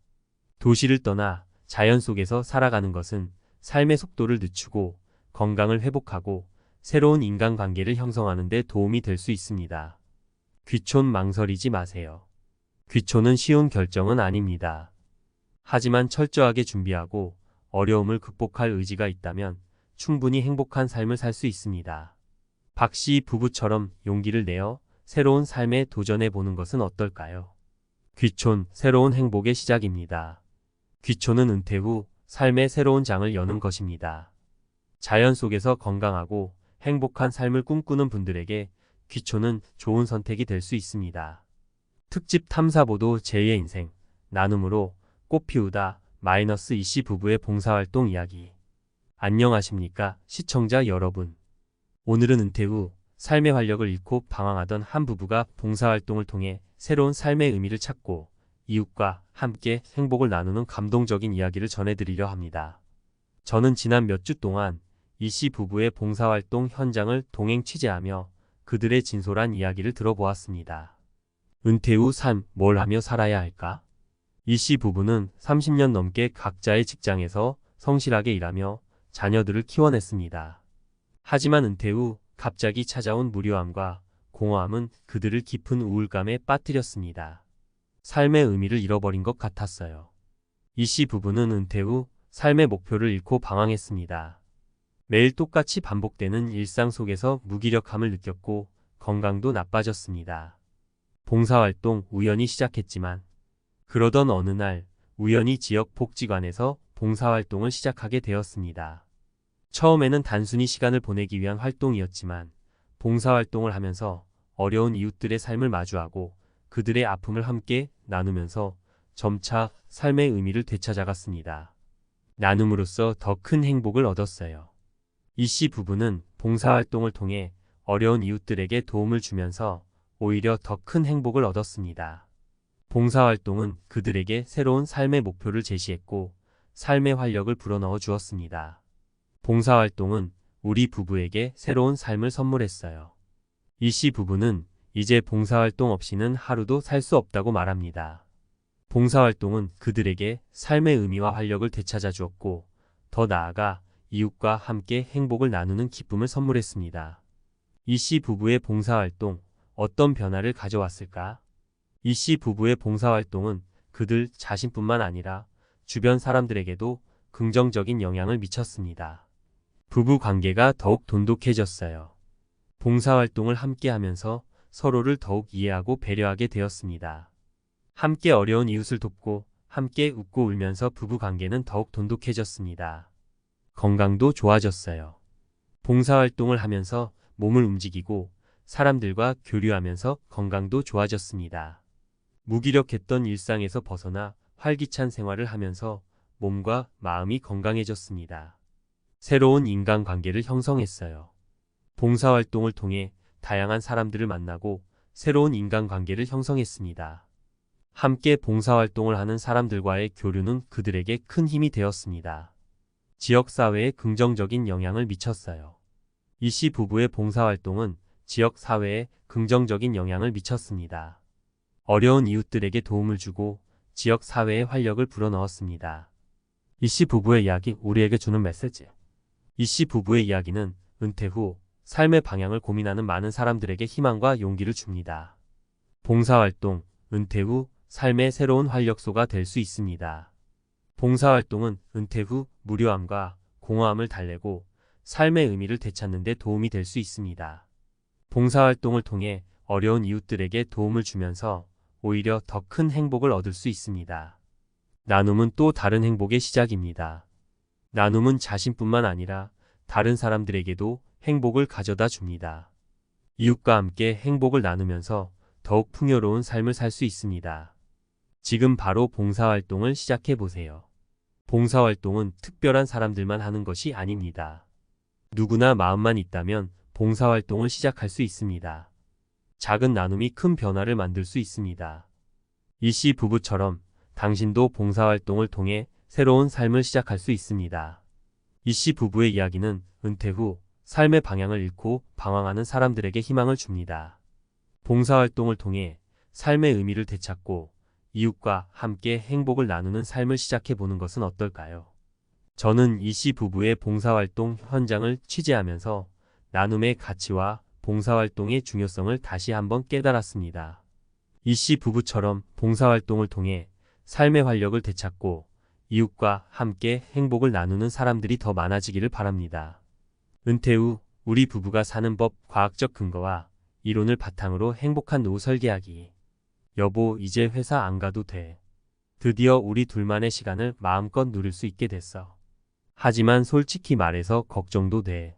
도시를 떠나 자연 속에서 살아가는 것은 삶의 속도를 늦추고 건강을 회복하고 새로운 인간관계를 형성하는 데 도움이 될 수 있습니다. 귀촌 망설이지 마세요. 귀촌은 쉬운 결정은 아닙니다. 하지만 철저하게 준비하고 어려움을 극복할 의지가 있다면 충분히 행복한 삶을 살 수 있습니다. 박 씨 부부처럼 용기를 내어 새로운 삶에 도전해 보는 것은 어떨까요? 귀촌, 새로운 행복의 시작입니다. 귀촌은 은퇴 후 삶의 새로운 장을 여는 것입니다. 자연 속에서 건강하고 행복한 삶을 꿈꾸는 분들에게 귀초는 좋은 선택이 될 수 있습니다. 특집 탐사보도 제2의 인생, 나눔으로 꽃 피우다 마이너스 이씨 부부의 봉사활동 이야기. 안녕하십니까 시청자 여러분. 오늘은 은퇴 후 삶의 활력을 잃고 방황하던 한 부부가 봉사활동을 통해 새로운 삶의 의미를 찾고 이웃과 함께 행복을 나누는 감동적인 이야기를 전해드리려 합니다. 저는 지난 몇 주 동안 이씨 부부의 봉사활동 현장을 동행 취재하며 그들의 진솔한 이야기를 들어보았습니다. 은퇴 후 삶, 뭘 하며 살아야 할까? 이씨 부부는 30년 넘게 각자의 직장에서 성실하게 일하며 자녀들을 키워냈습니다. 하지만 은퇴 후 갑자기 찾아온 무료함과 공허함은 그들을 깊은 우울감에 빠뜨렸습니다. 삶의 의미를 잃어버린 것 같았어요. 이씨 부부는 은퇴 후 삶의 목표를 잃고 방황했습니다. 매일 똑같이 반복되는 일상 속에서 무기력함을 느꼈고 건강도 나빠졌습니다. 봉사활동 우연히 시작했지만 그러던 어느 날 우연히 지역 복지관에서 봉사활동을 시작하게 되었습니다. 처음에는 단순히 시간을 보내기 위한 활동이었지만 봉사활동을 하면서 어려운 이웃들의 삶을 마주하고 그들의 아픔을 함께 나누면서 점차 삶의 의미를 되찾아갔습니다. 나눔으로써 더 큰 행복을 얻었어요. 이씨 부부는 봉사활동을 통해 어려운 이웃들에게 도움을 주면서 오히려 더 큰 행복을 얻었습니다. 봉사활동은 그들에게 새로운 삶의 목표를 제시했고 삶의 활력을 불어넣어 주었습니다. 봉사활동은 우리 부부에게 새로운 삶을 선물했어요. 이씨 부부는 이제 봉사활동 없이는 하루도 살 수 없다고 말합니다. 봉사활동은 그들에게 삶의 의미와 활력을 되찾아 주었고 더 나아가 이웃과 함께 행복을 나누는 기쁨을 선물했습니다. 이씨 부부의 봉사활동, 어떤 변화를 가져왔을까? 이씨 부부의 봉사활동은 그들 자신뿐만 아니라 주변 사람들에게도 긍정적인 영향을 미쳤습니다. 부부 관계가 더욱 돈독해졌어요. 봉사활동을 함께 하면서 서로를 더욱 이해하고 배려하게 되었습니다. 함께 어려운 이웃을 돕고 함께 웃고 울면서 부부 관계는 더욱 돈독해졌습니다. 건강도 좋아졌어요. 봉사활동을 하면서 몸을 움직이고 사람들과 교류하면서 건강도 좋아졌습니다. 무기력했던 일상에서 벗어나 활기찬 생활을 하면서 몸과 마음이 건강해졌습니다. 새로운 인간관계를 형성했어요. 봉사활동을 통해 다양한 사람들을 만나고 새로운 인간관계를 형성했습니다. 함께 봉사활동을 하는 사람들과의 교류는 그들에게 큰 힘이 되었습니다. 지역사회에 긍정적인 영향을 미쳤어요. 이씨 부부의 봉사활동은 지역사회에 긍정적인 영향을 미쳤습니다. 어려운 이웃들에게 도움을 주고 지역사회에 활력을 불어넣었습니다. 이씨 부부의 이야기, 우리에게 주는 메시지. 이씨 부부의 이야기는 은퇴 후 삶의 방향을 고민하는 많은 사람들에게 희망과 용기를 줍니다. 봉사활동, 은퇴 후 삶의 새로운 활력소가 될 수 있습니다. 봉사활동은 은퇴 후 무료함과 공허함을 달래고 삶의 의미를 되찾는 데 도움이 될 수 있습니다. 봉사활동을 통해 어려운 이웃들에게 도움을 주면서 오히려 더 큰 행복을 얻을 수 있습니다. 나눔은 또 다른 행복의 시작입니다. 나눔은 자신뿐만 아니라 다른 사람들에게도 행복을 가져다 줍니다. 이웃과 함께 행복을 나누면서 더욱 풍요로운 삶을 살 수 있습니다. 지금 바로 봉사활동을 시작해 보세요. 봉사활동은 특별한 사람들만 하는 것이 아닙니다. 누구나 마음만 있다면 봉사활동을 시작할 수 있습니다. 작은 나눔이 큰 변화를 만들 수 있습니다. 이씨 부부처럼 당신도 봉사활동을 통해 새로운 삶을 시작할 수 있습니다. 이씨 부부의 이야기는 은퇴 후 삶의 방향을 잃고 방황하는 사람들에게 희망을 줍니다. 봉사활동을 통해 삶의 의미를 되찾고 이웃과 함께 행복을 나누는 삶을 시작해보는 것은 어떨까요? 저는 이씨 부부의 봉사활동 현장을 취재하면서 나눔의 가치와 봉사활동의 중요성을 다시 한번 깨달았습니다. 이씨 부부처럼 봉사활동을 통해 삶의 활력을 되찾고 이웃과 함께 행복을 나누는 사람들이 더 많아지기를 바랍니다. 은퇴 후 우리 부부가 사는 법, 과학적 근거와 이론을 바탕으로 행복한 노후 설계하기. 여보, 이제 회사 안 가도 돼. 드디어 우리 둘만의 시간을 마음껏 누릴 수 있게 됐어. 하지만 솔직히 말해서 걱정도 돼.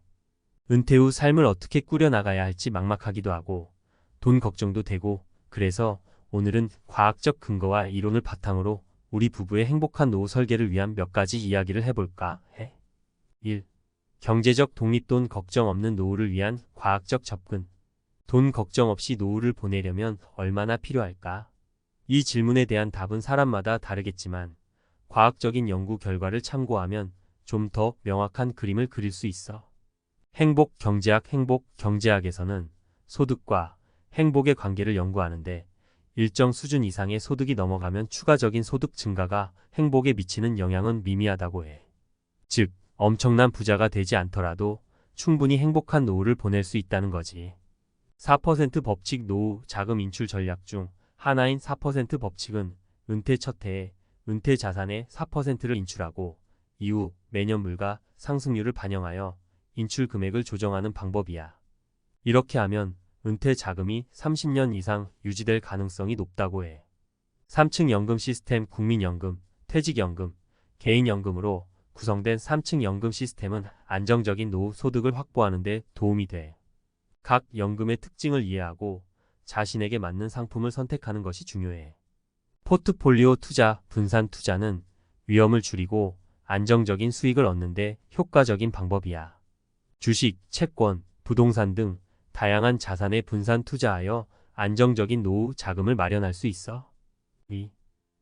은퇴 후 삶을 어떻게 꾸려나가야 할지 막막하기도 하고 돈 걱정도 되고 그래서 오늘은 과학적 근거와 이론을 바탕으로 우리 부부의 행복한 노후 설계를 위한 몇 가지 이야기를 해볼까 해. 1. 경제적 독립 돈 걱정 없는 노후를 위한 과학적 접근. 돈 걱정 없이 노후를 보내려면 얼마나 필요할까? 이 질문에 대한 답은 사람마다 다르겠지만 과학적인 연구 결과를 참고하면 좀 더 명확한 그림을 그릴 수 있어. 행복 경제학에서는 소득과 행복의 관계를 연구하는데 일정 수준 이상의 소득이 넘어가면 추가적인 소득 증가가 행복에 미치는 영향은 미미하다고 해. 즉, 엄청난 부자가 되지 않더라도 충분히 행복한 노후를 보낼 수 있다는 거지. 4% 법칙 노후 자금 인출 전략 중 하나인 4% 법칙은 은퇴 첫 해에 은퇴 자산의 4%를 인출하고 이후 매년 물가 상승률을 반영하여 인출 금액을 조정하는 방법이야. 이렇게 하면 은퇴 자금이 30년 이상 유지될 가능성이 높다고 해. 3층 연금 시스템 국민연금, 퇴직연금, 개인연금으로 구성된 3층 연금 시스템은 안정적인 노후 소득을 확보하는 데 도움이 돼. 각 연금의 특징을 이해하고 자신에게 맞는 상품을 선택하는 것이 중요해. 포트폴리오 투자, 분산 투자는 위험을 줄이고 안정적인 수익을 얻는 데 효과적인 방법이야. 주식, 채권, 부동산 등 다양한 자산에 분산 투자하여 안정적인 노후 자금을 마련할 수 있어. 2.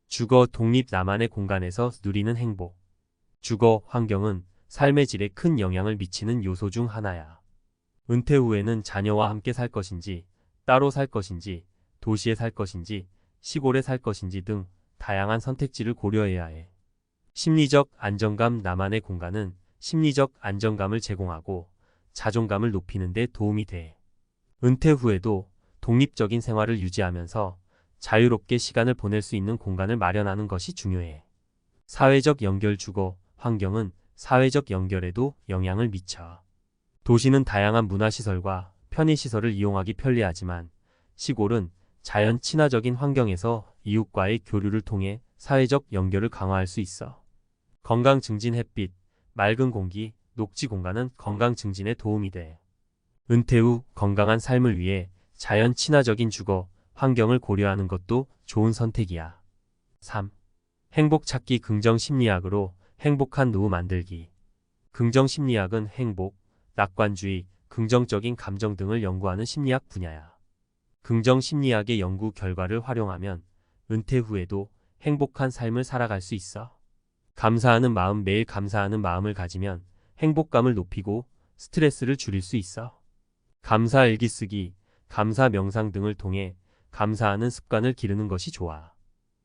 주거 독립 나만의 공간에서 누리는 행복. 주거 환경은 삶의 질에 큰 영향을 미치는 요소 중 하나야. 은퇴 후에는 자녀와 함께 살 것인지, 따로 살 것인지, 도시에 살 것인지, 시골에 살 것인지 등 다양한 선택지를 고려해야 해. 심리적 안정감 나만의 공간은 심리적 안정감을 제공하고 자존감을 높이는 데 도움이 돼. 은퇴 후에도 독립적인 생활을 유지하면서 자유롭게 시간을 보낼 수 있는 공간을 마련하는 것이 중요해. 사회적 연결 주거 환경은 사회적 연결에도 영향을 미쳐. 도시는 다양한 문화시설과 편의시설을 이용하기 편리하지만 시골은 자연 친화적인 환경에서 이웃과의 교류를 통해 사회적 연결을 강화할 수 있어. 건강 증진 햇빛, 맑은 공기, 녹지 공간은 건강 증진에 도움이 돼. 은퇴 후 건강한 삶을 위해 자연 친화적인 주거 환경을 고려하는 것도 좋은 선택이야. 3. 행복 찾기 긍정 심리학으로 행복한 노후 만들기. 긍정 심리학은 행복, 낙관주의, 긍정적인 감정 등을 연구하는 심리학 분야야. 긍정 심리학의 연구 결과를 활용하면 은퇴 후에도 행복한 삶을 살아갈 수 있어. 감사하는 마음 매일 감사하는 마음을 가지면 행복감을 높이고 스트레스를 줄일 수 있어. 감사 일기 쓰기, 감사 명상 등을 통해 감사하는 습관을 기르는 것이 좋아.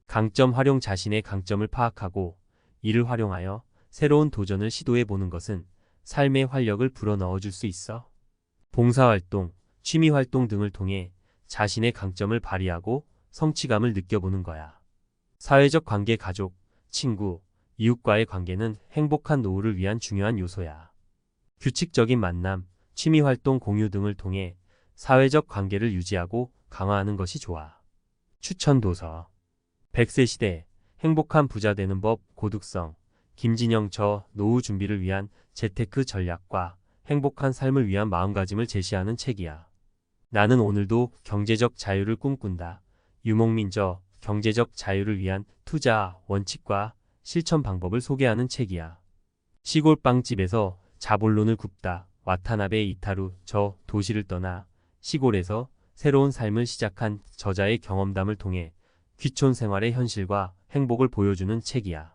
강점 활용 자신의 강점을 파악하고 이를 활용하여 새로운 도전을 시도해 보는 것은 삶의 활력을 불어넣어 줄 수 있어. 봉사활동, 취미활동 등을 통해 자신의 강점을 발휘하고 성취감을 느껴보는 거야. 사회적 관계 가족, 친구, 이웃과의 관계는 행복한 노후를 위한 중요한 요소야. 규칙적인 만남, 취미활동 공유 등을 통해 사회적 관계를 유지하고 강화하는 것이 좋아. 추천 도서 100세 시대 행복한 부자 되는 법 고득성 김진영 저 노후 준비를 위한 재테크 전략과 행복한 삶을 위한 마음가짐을 제시하는 책이야. 나는 오늘도 경제적 자유를 꿈꾼다. 유목민 저 경제적 자유를 위한 투자 원칙과 실천 방법을 소개하는 책이야. 시골 빵집에서 자본론을 굽다. 와타나베 이타루 저 도시를 떠나 시골에서 새로운 삶을 시작한 저자의 경험담을 통해 귀촌 생활의 현실과 행복을 보여주는 책이야.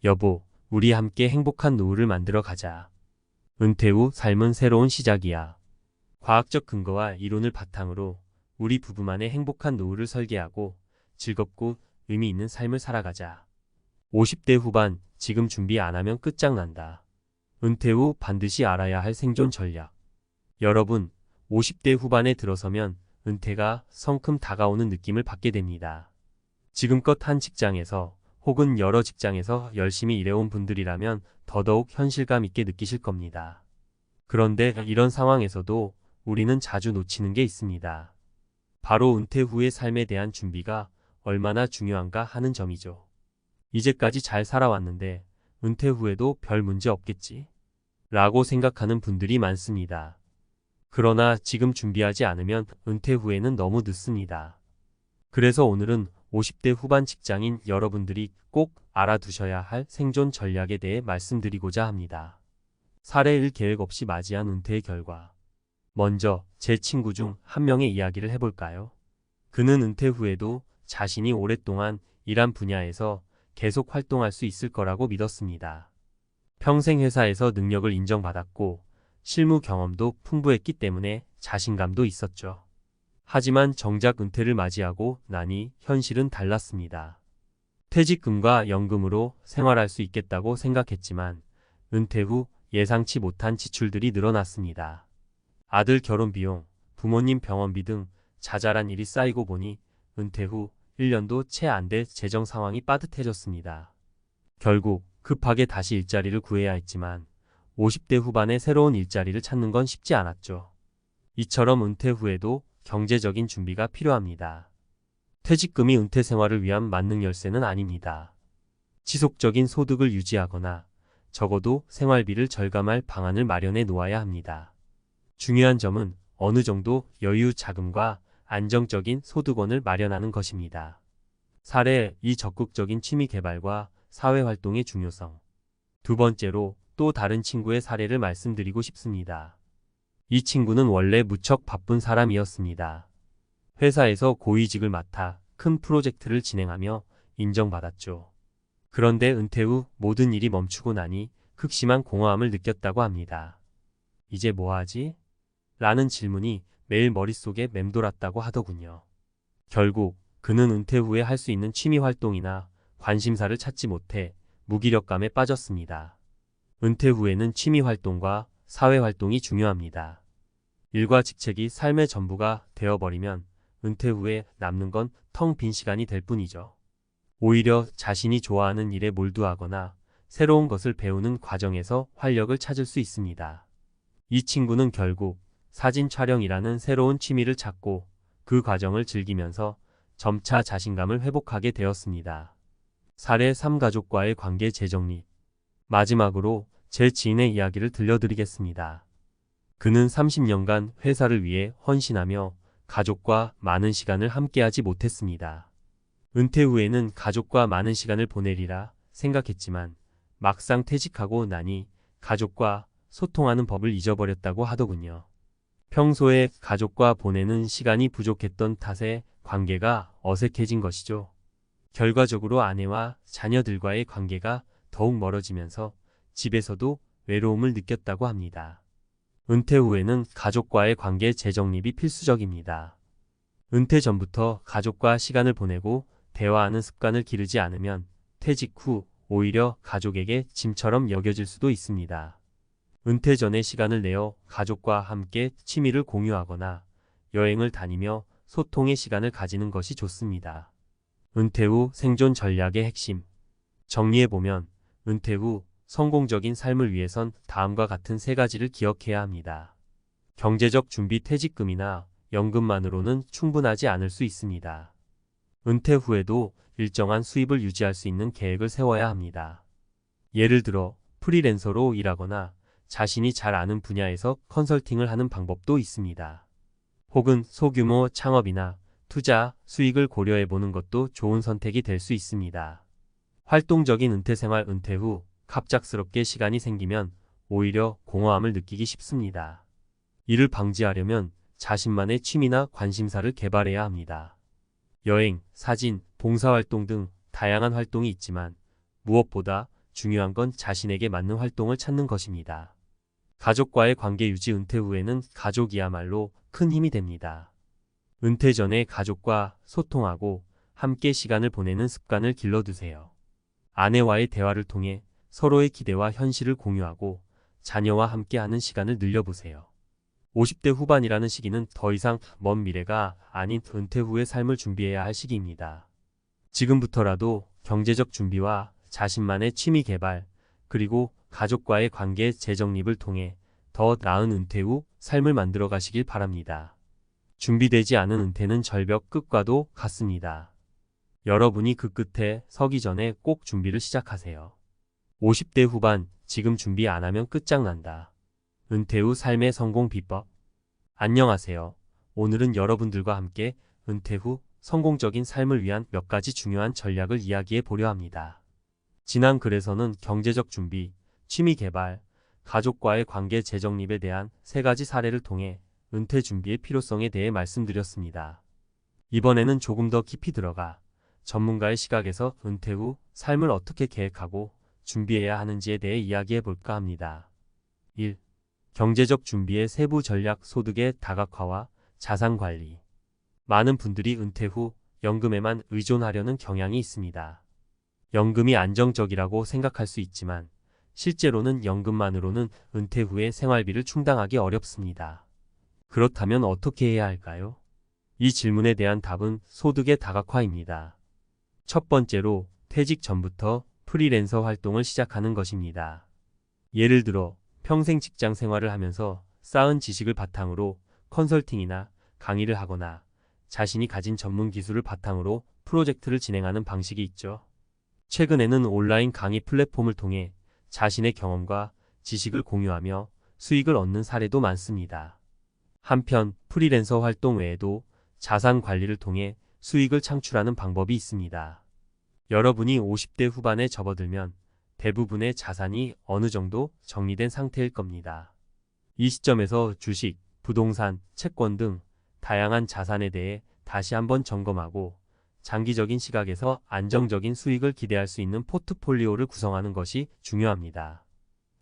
여보, 우리 함께 행복한 노후를 만들어 가자. 은퇴 후 삶은 새로운 시작이야. 과학적 근거와 이론을 바탕으로 우리 부부만의 행복한 노후를 설계하고 즐겁고 의미 있는 삶을 살아가자. 50대 후반, 지금 준비 안 하면 끝장난다. 은퇴 후 반드시 알아야 할 생존 전략. 여러분, 50대 후반에 들어서면 은퇴가 성큼 다가오는 느낌을 받게 됩니다. 지금껏 한 직장에서 혹은 여러 직장에서 열심히 일해온 분들이라면 더더욱 현실감 있게 느끼실 겁니다. 그런데 이런 상황에서도 우리는 자주 놓치는 게 있습니다. 바로 은퇴 후의 삶에 대한 준비가 얼마나 중요한가 하는 점이죠. 이제까지 잘 살아왔는데 은퇴 후에도 별 문제 없겠지? 라고 생각하는 분들이 많습니다. 그러나 지금 준비하지 않으면 은퇴 후에는 너무 늦습니다. 그래서 오늘은 50대 후반 직장인 여러분들이 꼭 알아두셔야 할 생존 전략에 대해 말씀드리고자 합니다. 사례 1 계획 없이 맞이한 은퇴의 결과. 먼저 제 친구 중 한 명의 이야기를 해볼까요? 그는 은퇴 후에도 자신이 오랫동안 일한 분야에서 계속 활동할 수 있을 거라고 믿었습니다. 평생 회사에서 능력을 인정받았고 실무 경험도 풍부했기 때문에 자신감도 있었죠. 하지만 정작 은퇴를 맞이하고 나니 현실은 달랐습니다. 퇴직금과 연금으로 생활할 수 있겠다고 생각했지만 은퇴 후 예상치 못한 지출들이 늘어났습니다. 아들 결혼 비용, 부모님 병원비 등 자잘한 일이 쌓이고 보니 은퇴 후 1년도 채 안 돼 재정 상황이 빠듯해졌습니다. 결국 급하게 다시 일자리를 구해야 했지만 50대 후반에 새로운 일자리를 찾는 건 쉽지 않았죠. 이처럼 은퇴 후에도 경제적인 준비가 필요합니다. 퇴직금이 은퇴 생활을 위한 만능 열쇠는 아닙니다. 지속적인 소득을 유지하거나 적어도 생활비를 절감할 방안을 마련해 놓아야 합니다. 중요한 점은 어느 정도 여유 자금과 안정적인 소득원을 마련하는 것입니다. 사례 2 적극적인 취미 개발과 사회활동의 중요성. 두 번째로 또 다른 친구의 사례를 말씀드리고 싶습니다. 이 친구는 원래 무척 바쁜 사람이었습니다. 회사에서 고위직을 맡아 큰 프로젝트를 진행하며 인정받았죠. 그런데 은퇴 후 모든 일이 멈추고 나니 극심한 공허함을 느꼈다고 합니다. 이제 뭐 하지? 라는 질문이 매일 머릿속에 맴돌았다고 하더군요. 결국 그는 은퇴 후에 할 수 있는 취미 활동이나 관심사를 찾지 못해 무기력감에 빠졌습니다. 은퇴 후에는 취미 활동과 사회 활동이 중요합니다. 일과 직책이 삶의 전부가 되어버리면 은퇴 후에 남는 건 텅 빈 시간이 될 뿐이죠. 오히려 자신이 좋아하는 일에 몰두하거나 새로운 것을 배우는 과정에서 활력을 찾을 수 있습니다. 이 친구는 결국 사진 촬영이라는 새로운 취미를 찾고 그 과정을 즐기면서 점차 자신감을 회복하게 되었습니다. 사례 3 가족과의 관계 재정립. 마지막으로 제 지인의 이야기를 들려드리겠습니다. 그는 30년간 회사를 위해 헌신하며 가족과 많은 시간을 함께하지 못했습니다. 은퇴 후에는 가족과 많은 시간을 보내리라 생각했지만 막상 퇴직하고 나니 가족과 소통하는 법을 잊어버렸다고 하더군요. 평소에 가족과 보내는 시간이 부족했던 탓에 관계가 어색해진 것이죠. 결과적으로 아내와 자녀들과의 관계가 더욱 멀어지면서 집에서도 외로움을 느꼈다고 합니다. 은퇴 후에는 가족과의 관계 재정립이 필수적입니다. 은퇴 전부터 가족과 시간을 보내고 대화하는 습관을 기르지 않으면 퇴직 후 오히려 가족에게 짐처럼 여겨질 수도 있습니다. 은퇴 전에 시간을 내어 가족과 함께 취미를 공유하거나 여행을 다니며 소통의 시간을 가지는 것이 좋습니다. 은퇴 후 생존 전략의 핵심. 정리해보면 은퇴 후 성공적인 삶을 위해선 다음과 같은 세 가지를 기억해야 합니다. 경제적 준비 퇴직금이나 연금만으로는 충분하지 않을 수 있습니다. 은퇴 후에도 일정한 수입을 유지할 수 있는 계획을 세워야 합니다. 예를 들어 프리랜서로 일하거나 자신이 잘 아는 분야에서 컨설팅을 하는 방법도 있습니다. 혹은 소규모 창업이나 투자, 수익을 고려해보는 것도 좋은 선택이 될 수 있습니다. 활동적인 은퇴 생활. 은퇴 후 갑작스럽게 시간이 생기면 오히려 공허함을 느끼기 쉽습니다. 이를 방지하려면 자신만의 취미나 관심사를 개발해야 합니다. 여행, 사진, 봉사활동 등 다양한 활동이 있지만 무엇보다 중요한 건 자신에게 맞는 활동을 찾는 것입니다. 가족과의 관계 유지. 은퇴 후에는 가족이야말로 큰 힘이 됩니다. 은퇴 전에 가족과 소통하고 함께 시간을 보내는 습관을 길러두세요. 아내와의 대화를 통해 서로의 기대와 현실을 공유하고 자녀와 함께하는 시간을 늘려보세요. 50대 후반이라는 시기는 더 이상 먼 미래가 아닌 은퇴 후의 삶을 준비해야 할 시기입니다. 지금부터라도 경제적 준비와 자신만의 취미 개발, 그리고 가족과의 관계 재정립을 통해 더 나은 은퇴 후 삶을 만들어 가시길 바랍니다. 준비되지 않은 은퇴는 절벽 끝과도 같습니다. 여러분이 그 끝에 서기 전에 꼭 준비를 시작하세요. 50대 후반, 지금 준비 안 하면 끝장난다. 은퇴 후 삶의 성공 비법. 안녕하세요. 오늘은 여러분들과 함께 은퇴 후 성공적인 삶을 위한 몇 가지 중요한 전략을 이야기해 보려 합니다. 지난 글에서는 경제적 준비, 취미 개발, 가족과의 관계 재정립에 대한 3가지 사례를 통해 은퇴 준비의 필요성에 대해 말씀드렸습니다. 이번에는 조금 더 깊이 들어가 전문가의 시각에서 은퇴 후 삶을 어떻게 계획하고 준비해야 하는지에 대해 이야기해 볼까 합니다. 1. 경제적 준비의 세부 전략. 소득의 다각화와 자산 관리. 많은 분들이 은퇴 후 연금에만 의존하려는 경향이 있습니다. 연금이 안정적이라고 생각할 수 있지만 실제로는 연금만으로는 은퇴 후의 생활비를 충당하기 어렵습니다. 그렇다면 어떻게 해야 할까요? 이 질문에 대한 답은 소득의 다각화입니다. 첫 번째로 퇴직 전부터 프리랜서 활동을 시작하는 것입니다. 예를 들어 평생 직장 생활을 하면서 쌓은 지식을 바탕으로 컨설팅이나 강의를 하거나 자신이 가진 전문 기술을 바탕으로 프로젝트를 진행하는 방식이 있죠. 최근에는 온라인 강의 플랫폼을 통해 자신의 경험과 지식을 공유하며 수익을 얻는 사례도 많습니다. 한편 프리랜서 활동 외에도 자산 관리를 통해 수익을 창출하는 방법이 있습니다. 여러분이 50대 후반에 접어들면 대부분의 자산이 어느 정도 정리된 상태일 겁니다. 이 시점에서 주식, 부동산, 채권 등 다양한 자산에 대해 다시 한번 점검하고 장기적인 시각에서 안정적인 수익을 기대할 수 있는 포트폴리오를 구성하는 것이 중요합니다.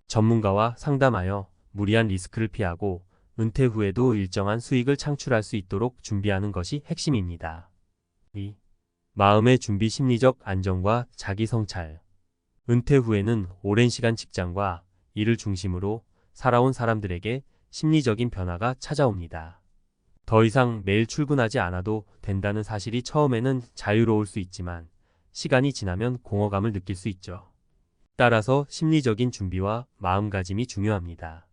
전문가와 상담하여 무리한 리스크를 피하고 은퇴 후에도 일정한 수익을 창출할 수 있도록 준비하는 것이 핵심입니다. 2. 마음의 준비. 심리적 안정과 자기 성찰. 은퇴 후에는 오랜 시간 직장과 일을 중심으로 살아온 사람들에게 심리적인 변화가 찾아옵니다. 더 이상 매일 출근하지 않아도 된다는 사실이 처음에는 자유로울 수 있지만 시간이 지나면 공허감을 느낄 수 있죠. 따라서 심리적인 준비와 마음가짐이 중요합니다.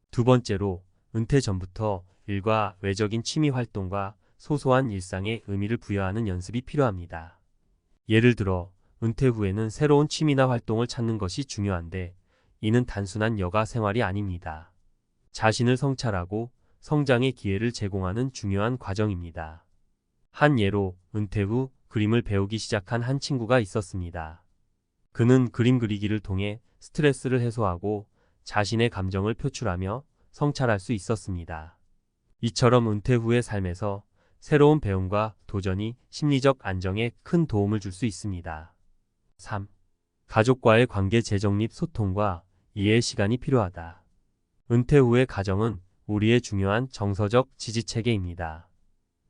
두 번째로 은퇴 전부터 일과 외적인 취미 활동과 소소한 일상에 의미를 부여하는 연습이 필요합니다. 예를 들어 은퇴 후에는 새로운 취미나 활동을 찾는 것이 중요한데 이는 단순한 여가 생활이 아닙니다. 자신을 성찰하고 성장의 기회를 제공하는 중요한 과정입니다. 한 예로 은퇴 후 그림을 배우기 시작한 한 친구가 있었습니다. 그는 그림 그리기를 통해 스트레스를 해소하고 자신의 감정을 표출하며 성찰할 수 있었습니다. 이처럼 은퇴 후의 삶에서 새로운 배움과 도전이 심리적 안정에 큰 도움을 줄 수 있습니다. 3. 가족과의 관계 재정립. 소통과 이해의 시간이 필요하다. 은퇴 후의 가정은 우리의 중요한 정서적 지지체계입니다.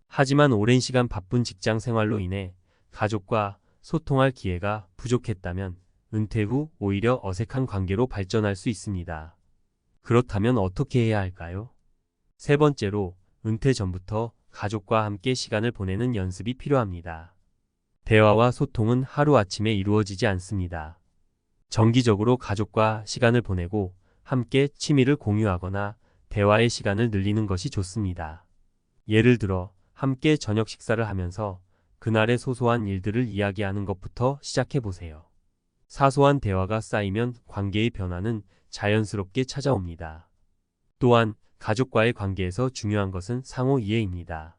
하지만 오랜 시간 바쁜 직장 생활로 인해 가족과 소통할 기회가 부족했다면 은퇴 후 오히려 어색한 관계로 발전할 수 있습니다. 그렇다면 어떻게 해야 할까요? 세 번째로 은퇴 전부터 가족과 함께 시간을 보내는 연습이 필요합니다. 대화와 소통은 하루아침에 이루어지지 않습니다. 정기적으로 가족과 시간을 보내고 함께 취미를 공유하거나 대화의 시간을 늘리는 것이 좋습니다. 예를 들어 함께 저녁 식사를 하면서 그날의 소소한 일들을 이야기하는 것부터 시작해 보세요. 사소한 대화가 쌓이면 관계의 변화는 자연스럽게 찾아옵니다. 또한 가족과의 관계에서 중요한 것은 상호 이해입니다.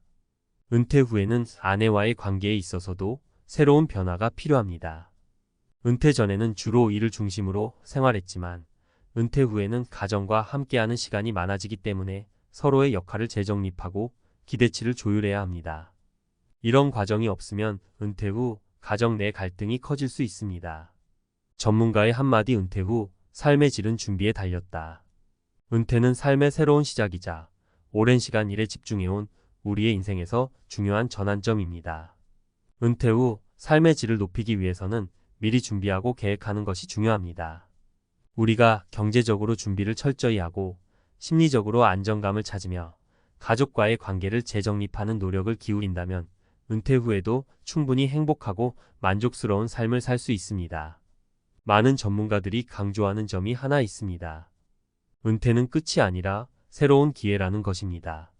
은퇴 후에는 아내와의 관계에 있어서도 새로운 변화가 필요합니다. 은퇴 전에는 주로 일을 중심으로 생활했지만 은퇴 후에는 가정과 함께하는 시간이 많아지기 때문에 서로의 역할을 재정립하고 기대치를 조율해야 합니다. 이런 과정이 없으면 은퇴 후 가정 내 갈등이 커질 수 있습니다. 전문가의 한마디. 은퇴 후 삶의 질은 준비에 달렸다. 은퇴는 삶의 새로운 시작이자 오랜 시간 일에 집중해온 우리의 인생에서 중요한 전환점입니다. 은퇴 후 삶의 질을 높이기 위해서는 미리 준비하고 계획하는 것이 중요합니다. 우리가 경제적으로 준비를 철저히 하고 심리적으로 안정감을 찾으며 가족과의 관계를 재정립하는 노력을 기울인다면 은퇴 후에도 충분히 행복하고 만족스러운 삶을 살 수 있습니다. 많은 전문가들이 강조하는 점이 하나 있습니다. 은퇴는 끝이 아니라 새로운 기회라는 것입니다.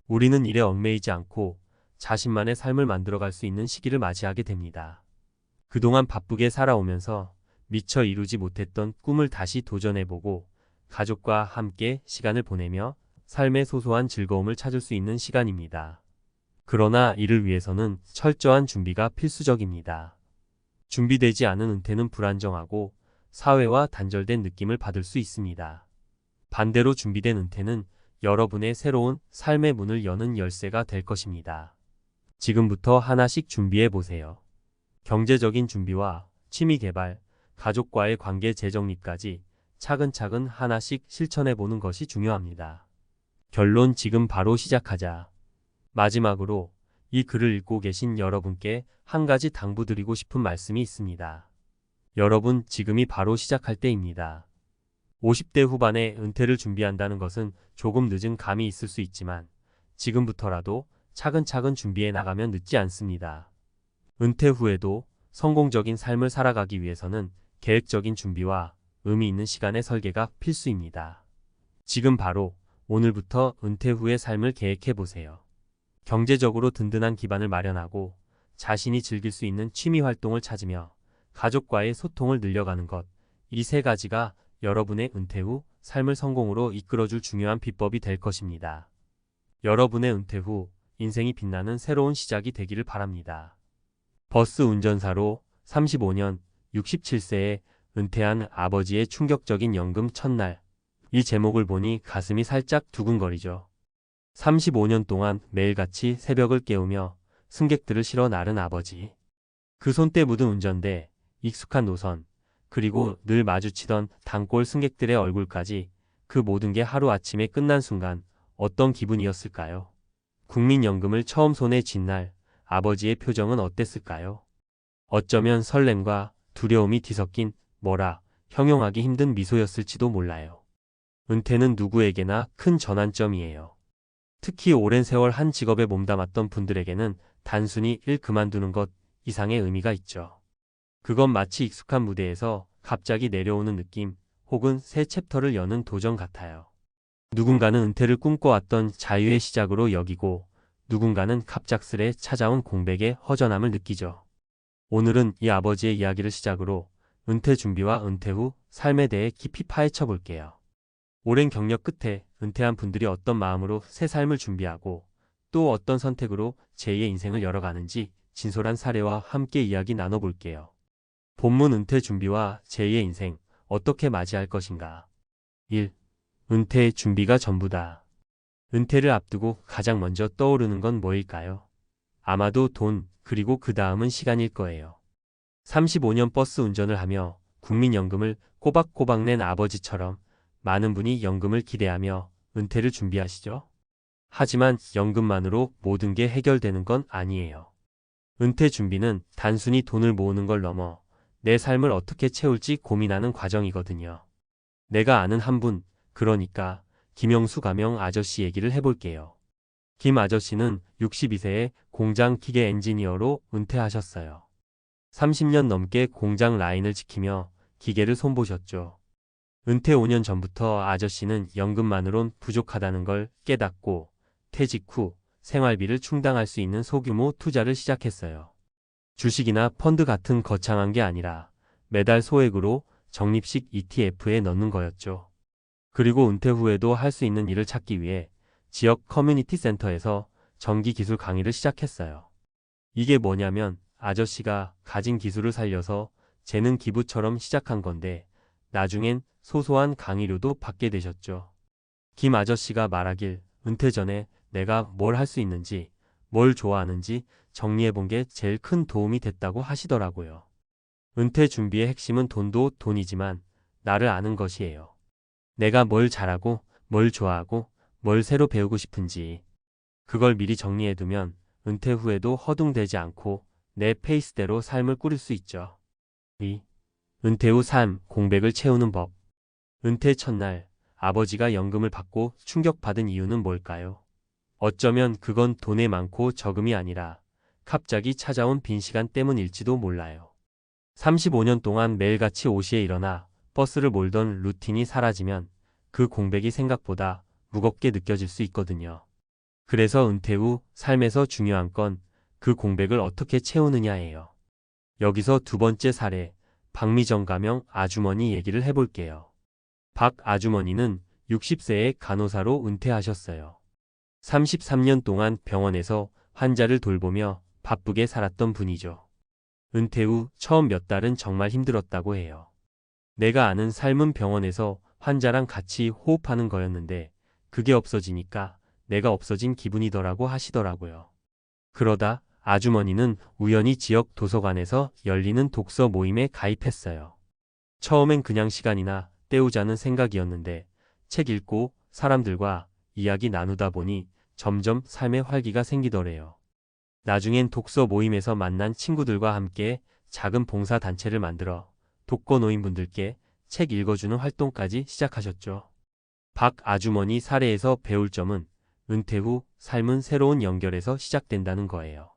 우리는 일에 얽매이지 않고 자신만의 삶을 만들어갈 수 있는 시기를 맞이하게 됩니다. 그동안 바쁘게 살아오면서 미처 이루지 못했던 꿈을 다시 도전해보고 가족과 함께 시간을 보내며 삶의 소소한 즐거움을 찾을 수 있는 시간입니다. 그러나 이를 위해서는 철저한 준비가 필수적입니다. 준비되지 않은 은퇴는 불안정하고 사회와 단절된 느낌을 받을 수 있습니다. 반대로 준비된 은퇴는 여러분의 새로운 삶의 문을 여는 열쇠가 될 것입니다. 지금부터 하나씩 준비해 보세요. 경제적인 준비와 취미 개발, 가족과의 관계 재정립까지 차근차근 하나씩 실천해 보는 것이 중요합니다. 결론 지금 바로 시작하자. 마지막으로 이 글을 읽고 계신 여러분께 한 가지 당부드리고 싶은 말씀이 있습니다. 여러분, 지금이 바로 시작할 때입니다. 50대 후반에 은퇴를 준비한다는 것은 조금 늦은 감이 있을 수 있지만 지금부터라도 차근차근 준비해 나가면 늦지 않습니다. 은퇴 후에도 성공적인 삶을 살아가기 위해서는 계획적인 준비와 의미 있는 시간의 설계가 필수입니다. 지금 바로 오늘부터 은퇴 후의 삶을 계획해 보세요. 경제적으로 든든한 기반을 마련하고 자신이 즐길 수 있는 취미 활동을 찾으며 가족과의 소통을 늘려가는 것, 이 세 가지가 여러분의 은퇴 후 삶을 성공으로 이끌어줄 중요한 비법이 될 것입니다. 여러분의 은퇴 후 인생이 빛나는 새로운 시작이 되기를 바랍니다. 버스 운전사로 35년 67세에 은퇴한 아버지의 충격적인 연금 첫날. 이 제목을 보니 가슴이 살짝 두근거리죠. 35년 동안 매일같이 새벽을 깨우며 승객들을 실어 나른 아버지. 그 손때 묻은 운전대, 익숙한 노선, 그리고 늘 마주치던 단골 승객들의 얼굴까지, 그 모든 게 하루아침에 끝난 순간 어떤 기분이었을까요? 국민연금을 처음 손에 쥔 날 아버지의 표정은 어땠을까요? 어쩌면 설렘과 두려움이 뒤섞인 뭐라 형용하기 힘든 미소였을지도 몰라요. 은퇴는 누구에게나 큰 전환점이에요. 특히 오랜 세월 한 직업에 몸담았던 분들에게는 단순히 일 그만두는 것 이상의 의미가 있죠. 그건 마치 익숙한 무대에서 갑자기 내려오는 느낌, 혹은 새 챕터를 여는 도전 같아요. 누군가는 은퇴를 꿈꿔왔던 자유의 시작으로 여기고, 누군가는 갑작스레 찾아온 공백의 허전함을 느끼죠. 오늘은 이 아버지의 이야기를 시작으로 은퇴 준비와 은퇴 후 삶에 대해 깊이 파헤쳐 볼게요. 오랜 경력 끝에 은퇴한 분들이 어떤 마음으로 새 삶을 준비하고 또 어떤 선택으로 제2의 인생을 열어가는지 진솔한 사례와 함께 이야기 나눠볼게요. 본문 은퇴 준비와 제2의 인생, 어떻게 맞이할 것인가? 1. 은퇴의 준비가 전부다. 은퇴를 앞두고 가장 먼저 떠오르는 건 뭐일까요? 아마도 돈, 그리고 그 다음은 시간일 거예요. 35년 버스 운전을 하며 국민연금을 꼬박꼬박 낸 아버지처럼 많은 분이 연금을 기대하며 은퇴를 준비하시죠. 하지만 연금만으로 모든 게 해결되는 건 아니에요. 은퇴 준비는 단순히 돈을 모으는 걸 넘어 내 삶을 어떻게 채울지 고민하는 과정이거든요. 내가 아는 한 분, 그러니까 김영수 가명 아저씨 얘기를 해볼게요. 김 아저씨는 62세에 공장 기계 엔지니어로 은퇴하셨어요. 30년 넘게 공장 라인을 지키며 기계를 손보셨죠. 은퇴 5년 전부터 아저씨는 연금만으론 부족하다는 걸 깨닫고 퇴직 후 생활비를 충당할 수 있는 소규모 투자를 시작했어요. 주식이나 펀드 같은 거창한 게 아니라 매달 소액으로 적립식 ETF에 넣는 거였죠. 그리고 은퇴 후에도 할 수 있는 일을 찾기 위해 지역 커뮤니티 센터에서 전기 기술 강의를 시작했어요. 이게 뭐냐면 아저씨가 가진 기술을 살려서 재능 기부처럼 시작한 건데 나중엔 소소한 강의료도 받게 되셨죠. 김 아저씨가 말하길 은퇴 전에 내가 뭘 할 수 있는지, 뭘 좋아하는지 정리해본 게 제일 큰 도움이 됐다고 하시더라고요. 은퇴 준비의 핵심은 돈도 돈이지만 나를 아는 것이에요. 내가 뭘 잘하고, 뭘 좋아하고, 뭘 새로 배우고 싶은지. 그걸 미리 정리해두면 은퇴 후에도 허둥대지 않고 내 페이스대로 삶을 꾸릴 수 있죠. 2. 은퇴 후 삶, 공백을 채우는 법. 은퇴 첫날, 아버지가 연금을 받고 충격받은 이유는 뭘까요? 어쩌면 그건 돈의 많고 적음이 아니라 갑자기 찾아온 빈 시간 때문일지도 몰라요. 35년 동안 매일같이 5시에 일어나 버스를 몰던 루틴이 사라지면 그 공백이 생각보다 무겁게 느껴질 수 있거든요. 그래서 은퇴 후 삶에서 중요한 건 그 공백을 어떻게 채우느냐예요. 여기서 두 번째 사례, 박미정 가명 아주머니 얘기를 해볼게요. 박 아주머니는 60세에 간호사로 은퇴하셨어요. 33년 동안 병원에서 환자를 돌보며 바쁘게 살았던 분이죠. 은퇴 후 처음 몇 달은 정말 힘들었다고 해요. 내가 아는 삶은 병원에서 환자랑 같이 호흡하는 거였는데 그게 없어지니까 내가 없어진 기분이더라고 하시더라고요. 그러다 아주머니는 우연히 지역 도서관에서 열리는 독서 모임에 가입했어요. 처음엔 그냥 시간이나 때우자는 생각이었는데 책 읽고 사람들과 이야기 나누다 보니 점점 삶에 활기가 생기더래요. 나중엔 독서 모임에서 만난 친구들과 함께 작은 봉사단체를 만들어 독거노인분들께 책 읽어주는 활동까지 시작하셨죠. 박 아주머니 사례에서 배울 점은 은퇴 후 삶은 새로운 연결에서 시작된다는 거예요.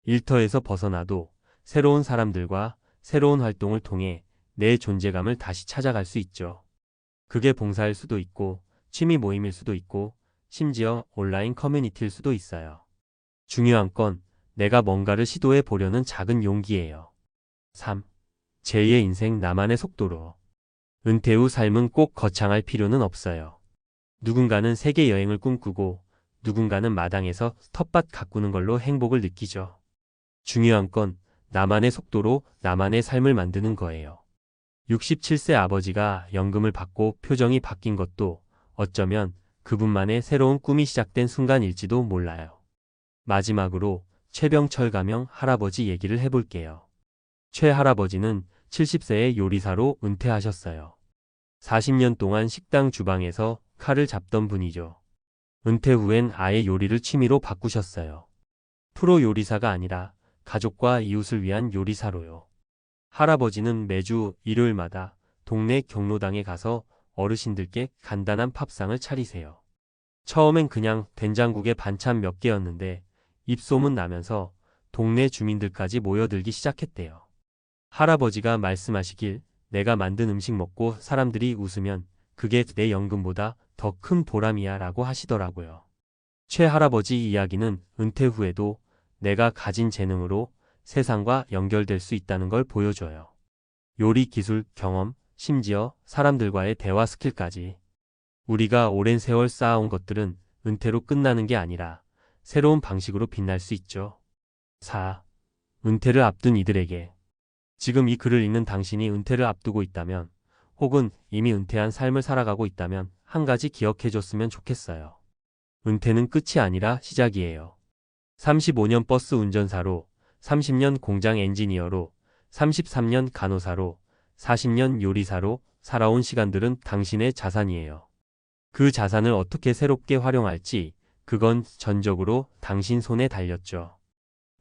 일터에서 벗어나도 새로운 사람들과 새로운 활동을 통해 내 존재감을 다시 찾아갈 수 있죠. 그게 봉사일 수도 있고 취미 모임일 수도 있고 심지어 온라인 커뮤니티일 수도 있어요. 중요한 건 내가 뭔가를 시도해 보려는 작은 용기예요. 3. 제2의 인생 나만의 속도로. 은퇴 후 삶은 꼭 거창할 필요는 없어요. 누군가는 세계 여행을 꿈꾸고 누군가는 마당에서 텃밭 가꾸는 걸로 행복을 느끼죠. 중요한 건 나만의 속도로 나만의 삶을 만드는 거예요. 67세 아버지가 연금을 받고 표정이 바뀐 것도 어쩌면 그분만의 새로운 꿈이 시작된 순간일지도 몰라요. 마지막으로 최병철 가명 할아버지 얘기를 해볼게요. 최 할아버지는 70세의 요리사로 은퇴하셨어요. 40년 동안 식당 주방에서 칼을 잡던 분이죠. 은퇴 후엔 아예 요리를 취미로 바꾸셨어요. 프로 요리사가 아니라 가족과 이웃을 위한 요리사로요. 할아버지는 매주 일요일마다 동네 경로당에 가서 어르신들께 간단한 밥상을 차리세요. 처음엔 그냥 된장국에 반찬 몇 개였는데 입소문 나면서 동네 주민들까지 모여들기 시작했대요. 할아버지가 말씀하시길 내가 만든 음식 먹고 사람들이 웃으면 그게 내 연금보다 더 큰 보람이야 라고 하시더라고요. 최 할아버지 이야기는 은퇴 후에도 내가 가진 재능으로 세상과 연결될 수 있다는 걸 보여줘요. 요리 기술, 경험, 심지어 사람들과의 대화 스킬까지. 우리가 오랜 세월 쌓아온 것들은 은퇴로 끝나는 게 아니라 새로운 방식으로 빛날 수 있죠. 4. 은퇴를 앞둔 이들에게. 지금 이 글을 읽는 당신이 은퇴를 앞두고 있다면 혹은 이미 은퇴한 삶을 살아가고 있다면 한 가지 기억해줬으면 좋겠어요. 은퇴는 끝이 아니라 시작이에요. 35년 버스 운전사로, 30년 공장 엔지니어로, 33년 간호사로, 40년 요리사로 살아온 시간들은 당신의 자산이에요. 그 자산을 어떻게 새롭게 활용할지 그건 전적으로 당신 손에 달렸죠.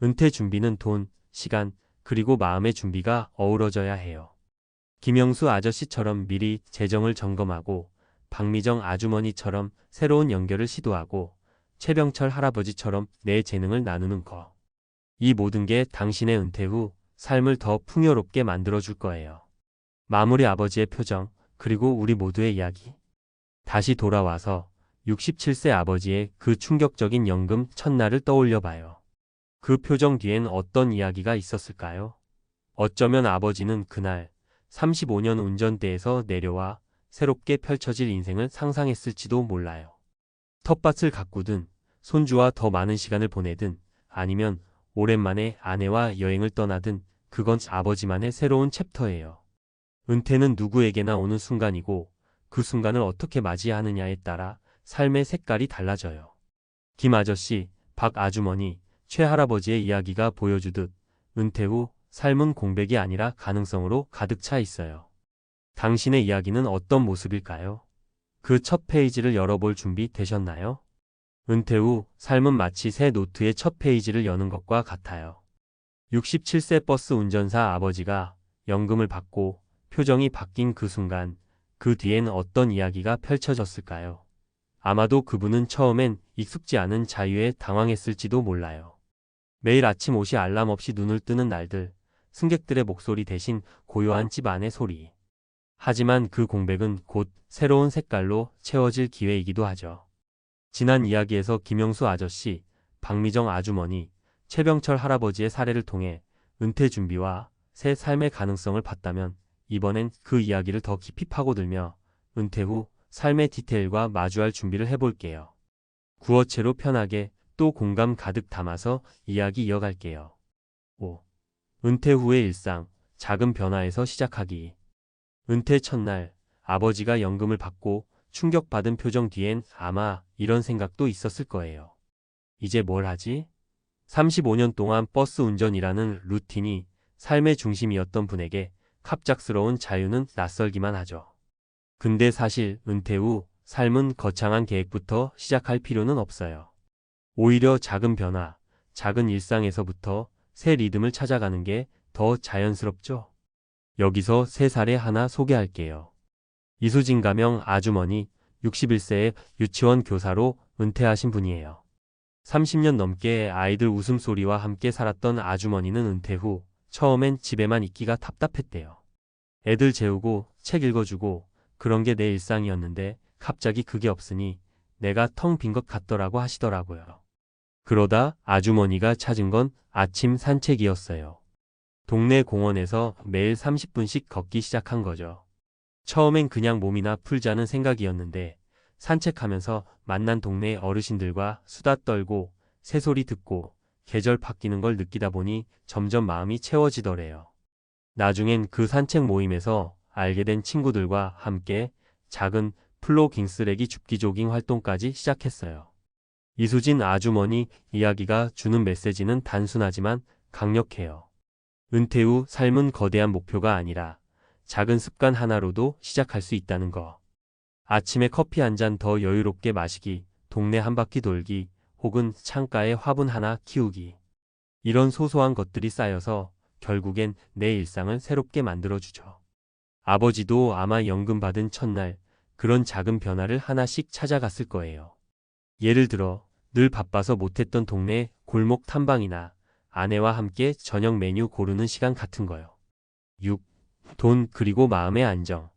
은퇴 준비는 돈, 시간, 그리고 마음의 준비가 어우러져야 해요. 김영수 아저씨처럼 미리 재정을 점검하고 박미정 아주머니처럼 새로운 연결을 시도하고 최병철 할아버지처럼 내 재능을 나누는 거. 이 모든 게 당신의 은퇴 후 삶을 더 풍요롭게 만들어줄 거예요. 마무리 아버지의 표정, 그리고 우리 모두의 이야기. 다시 돌아와서 67세 아버지의 그 충격적인 연금 첫날을 떠올려봐요. 그 표정 뒤엔 어떤 이야기가 있었을까요? 어쩌면 아버지는 그날 35년 운전대에서 내려와 새롭게 펼쳐질 인생을 상상했을지도 몰라요. 텃밭을 가꾸든 손주와 더 많은 시간을 보내든 아니면 오랜만에 아내와 여행을 떠나든 그건 아버지만의 새로운 챕터예요. 은퇴는 누구에게나 오는 순간이고 그 순간을 어떻게 맞이하느냐에 따라 삶의 색깔이 달라져요. 김 아저씨, 박 아주머니, 최 할아버지의 이야기가 보여주듯 은퇴 후 삶은 공백이 아니라 가능성으로 가득 차 있어요. 당신의 이야기는 어떤 모습일까요? 그 첫 페이지를 열어볼 준비 되셨나요? 은퇴 후 삶은 마치 새 노트의 첫 페이지를 여는 것과 같아요. 67세 버스 운전사 아버지가 연금을 받고 표정이 바뀐 그 순간, 그 뒤엔 어떤 이야기가 펼쳐졌을까요? 아마도 그분은 처음엔 익숙지 않은 자유에 당황했을지도 몰라요. 매일 아침 5시 알람 없이 눈을 뜨는 날들, 승객들의 목소리 대신 고요한 집 안의 소리. 하지만 그 공백은 곧 새로운 색깔로 채워질 기회이기도 하죠. 지난 이야기에서 김영수 아저씨, 박미정 아주머니, 최병철 할아버지의 사례를 통해 은퇴 준비와 새 삶의 가능성을 봤다면 이번엔 그 이야기를 더 깊이 파고들며 은퇴 후 삶의 디테일과 마주할 준비를 해볼게요. 구어체로 편하게 또 공감 가득 담아서 이야기 이어갈게요. 5. 은퇴 후의 일상, 작은 변화에서 시작하기. 은퇴 첫날, 아버지가 연금을 받고 충격받은 표정 뒤엔 아마 이런 생각도 있었을 거예요. 이제 뭘 하지? 35년 동안 버스 운전이라는 루틴이 삶의 중심이었던 분에게 갑작스러운 자유는 낯설기만 하죠. 근데 사실 은퇴 후 삶은 거창한 계획부터 시작할 필요는 없어요. 오히려 작은 변화, 작은 일상에서부터 새 리듬을 찾아가는 게 더 자연스럽죠. 여기서 세 사례 하나 소개할게요. 이수진 가명 아주머니, 61세의 유치원 교사로 은퇴하신 분이에요. 30년 넘게 아이들 웃음소리와 함께 살았던 아주머니는 은퇴 후 처음엔 집에만 있기가 답답했대요. 애들 재우고 책 읽어주고 그런 게 내 일상이었는데 갑자기 그게 없으니 내가 텅 빈 것 같더라고 하시더라고요. 그러다 아주머니가 찾은 건 아침 산책이었어요. 동네 공원에서 매일 30분씩 걷기 시작한 거죠. 처음엔 그냥 몸이나 풀자는 생각이었는데 산책하면서 만난 동네 어르신들과 수다 떨고 새소리 듣고 계절 바뀌는 걸 느끼다 보니 점점 마음이 채워지더래요. 나중엔 그 산책 모임에서 알게 된 친구들과 함께 작은 플로깅 쓰레기 줍기 조깅 활동까지 시작했어요. 이수진 아주머니 이야기가 주는 메시지는 단순하지만 강력해요. 은퇴 후 삶은 거대한 목표가 아니라 작은 습관 하나로도 시작할 수 있다는 거. 아침에 커피 한 잔 더 여유롭게 마시기, 동네 한 바퀴 돌기, 혹은 창가에 화분 하나 키우기. 이런 소소한 것들이 쌓여서 결국엔 내 일상을 새롭게 만들어주죠. 아버지도 아마 연금 받은 첫날 그런 작은 변화를 하나씩 찾아갔을 거예요. 예를 들어 늘 바빠서 못했던 동네 골목 탐방이나 아내와 함께 저녁 메뉴 고르는 시간 같은 거요. 6. 돈 그리고 마음의 안정.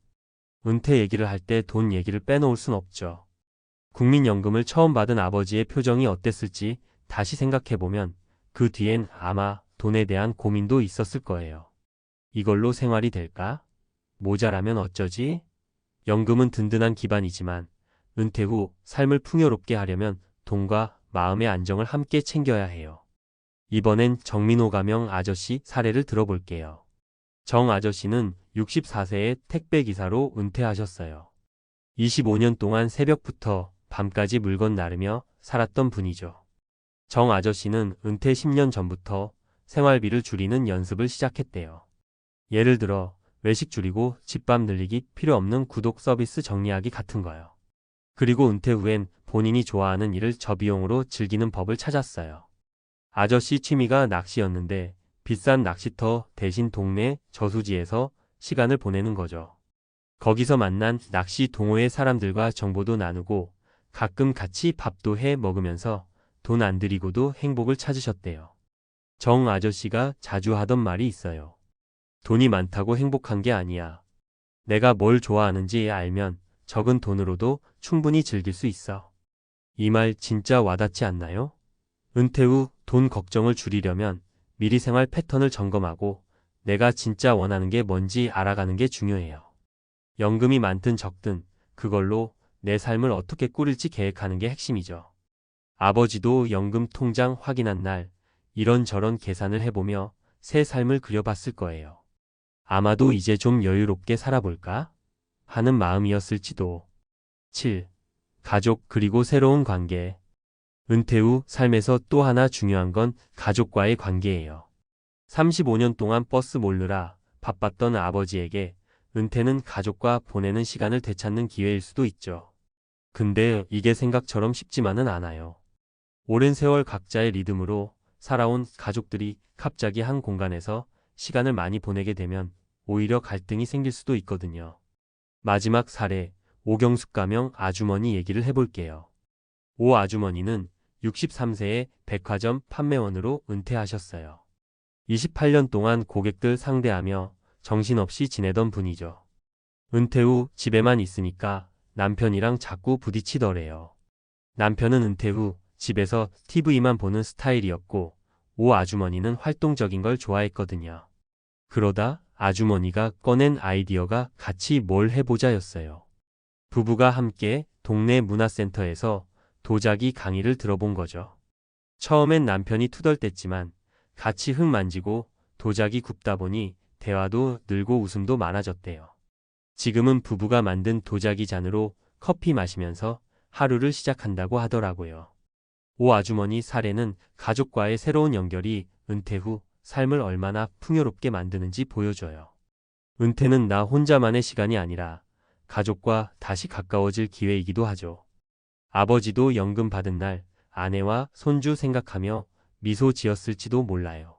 은퇴 얘기를 할 때 돈 얘기를 빼놓을 순 없죠. 국민연금을 처음 받은 아버지의 표정이 어땠을지 다시 생각해보면 그 뒤엔 아마 돈에 대한 고민도 있었을 거예요. 이걸로 생활이 될까? 모자라면 어쩌지? 연금은 든든한 기반이지만 은퇴 후 삶을 풍요롭게 하려면 돈과 마음의 안정을 함께 챙겨야 해요. 이번엔 정민호 가명 아저씨 사례를 들어볼게요. 정 아저씨는 64세의 택배기사로 은퇴하셨어요. 25년 동안 새벽부터 밤까지 물건 나르며 살았던 분이죠. 정 아저씨는 은퇴 10년 전부터 생활비를 줄이는 연습을 시작했대요. 예를 들어 외식 줄이고 집밥 늘리기, 필요 없는 구독 서비스 정리하기 같은 거요. 그리고 은퇴 후엔 본인이 좋아하는 일을 저비용으로 즐기는 법을 찾았어요. 아저씨 취미가 낚시였는데 비싼 낚시터 대신 동네 저수지에서 시간을 보내는 거죠. 거기서 만난 낚시 동호회 사람들과 정보도 나누고 가끔 같이 밥도 해 먹으면서 돈 안 들이고도 행복을 찾으셨대요. 정 아저씨가 자주 하던 말이 있어요. 돈이 많다고 행복한 게 아니야. 내가 뭘 좋아하는지 알면 적은 돈으로도 충분히 즐길 수 있어. 이 말 진짜 와닿지 않나요? 은퇴 후 돈 걱정을 줄이려면 미리 생활 패턴을 점검하고 내가 진짜 원하는 게 뭔지 알아가는 게 중요해요. 연금이 많든 적든 그걸로 내 삶을 어떻게 꾸릴지 계획하는 게 핵심이죠. 아버지도 연금 통장 확인한 날 이런저런 계산을 해보며 새 삶을 그려봤을 거예요. 아마도 이제 좀 여유롭게 살아볼까? 하는 마음이었을지도. 7. 가족 그리고 새로운 관계. 은퇴 후 삶에서 또 하나 중요한 건 가족과의 관계예요. 35년 동안 버스 몰느라 바빴던 아버지에게 은퇴는 가족과 보내는 시간을 되찾는 기회일 수도 있죠. 근데 이게 생각처럼 쉽지만은 않아요. 오랜 세월 각자의 리듬으로 살아온 가족들이 갑자기 한 공간에서 시간을 많이 보내게 되면 오히려 갈등이 생길 수도 있거든요. 마지막 사례, 오경숙 가명 아주머니 얘기를 해볼게요. 오 아주머니는 63세의 백화점 판매원으로 은퇴하셨어요. 28년 동안 고객들 상대하며 정신없이 지내던 분이죠. 은퇴 후 집에만 있으니까 남편이랑 자꾸 부딪히더래요. 남편은 은퇴 후 집에서 TV만 보는 스타일이었고 오 아주머니는 활동적인 걸 좋아했거든요. 그러다 아주머니가 꺼낸 아이디어가 같이 뭘 해보자였어요. 부부가 함께 동네 문화센터에서 도자기 강의를 들어본 거죠. 처음엔 남편이 투덜댔지만 같이 흙 만지고 도자기 굽다 보니 대화도 늘고 웃음도 많아졌대요. 지금은 부부가 만든 도자기 잔으로 커피 마시면서 하루를 시작한다고 하더라고요. 오 아주머니 사례는 가족과의 새로운 연결이 은퇴 후 삶을 얼마나 풍요롭게 만드는지 보여줘요. 은퇴는 나 혼자만의 시간이 아니라 가족과 다시 가까워질 기회이기도 하죠. 아버지도 연금 받은 날 아내와 손주 생각하며 미소 지었을지도 몰라요.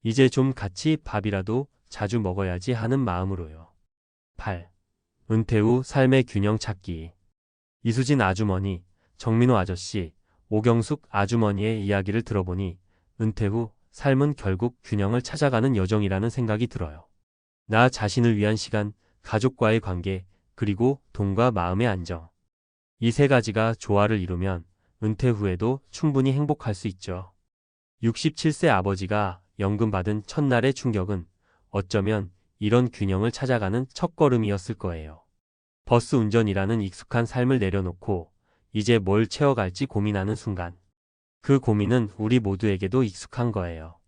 이제 좀 같이 밥이라도 자주 먹어야지 하는 마음으로요. 8. 은퇴 후 삶의 균형 찾기. 이수진 아주머니, 정민호 아저씨, 오경숙 아주머니의 이야기를 들어보니 은퇴 후 삶은 결국 균형을 찾아가는 여정이라는 생각이 들어요. 나 자신을 위한 시간, 가족과의 관계, 그리고 돈과 마음의 안정. 이 세 가지가 조화를 이루면 은퇴 후에도 충분히 행복할 수 있죠. 67세 아버지가 연금 받은 첫날의 충격은 어쩌면 이런 균형을 찾아가는 첫걸음이었을 거예요. 버스 운전이라는 익숙한 삶을 내려놓고 이제 뭘 채워갈지 고민하는 순간. 그 고민은 우리 모두에게도 익숙한 거예요.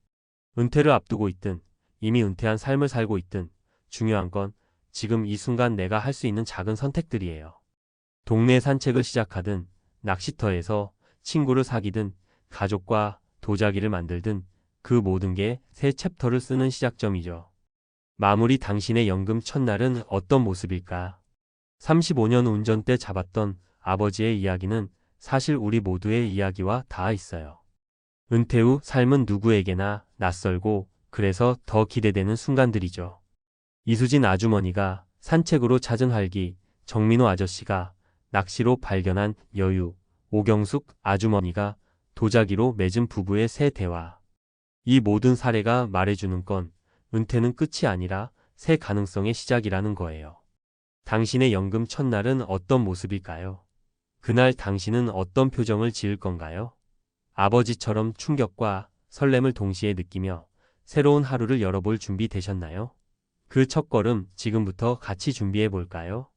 은퇴를 앞두고 있든 이미 은퇴한 삶을 살고 있든 중요한 건 지금 이 순간 내가 할 수 있는 작은 선택들이에요. 동네 산책을 시작하든 낚시터에서 친구를 사귀든 가족과 도자기를 만들든 그 모든 게 새 챕터를 쓰는 시작점이죠. 마무리 당신의 연금 첫날은 어떤 모습일까? 35년 운전대 잡았던 아버지의 이야기는 사실 우리 모두의 이야기와 닿아 있어요. 은퇴 후 삶은 누구에게나 낯설고 그래서 더 기대되는 순간들이죠. 이수진 아주머니가 산책으로 찾은 활기, 정민호 아저씨가 낚시로 발견한 여유, 오경숙 아주머니가 도자기로 맺은 부부의 새 대화. 이 모든 사례가 말해주는 건 은퇴는 끝이 아니라 새 가능성의 시작이라는 거예요. 당신의 연금 첫날은 어떤 모습일까요? 그날 당신은 어떤 표정을 지을 건가요? 아버지처럼 충격과 설렘을 동시에 느끼며 새로운 하루를 열어볼 준비 되셨나요? 그 첫걸음 지금부터 같이 준비해 볼까요?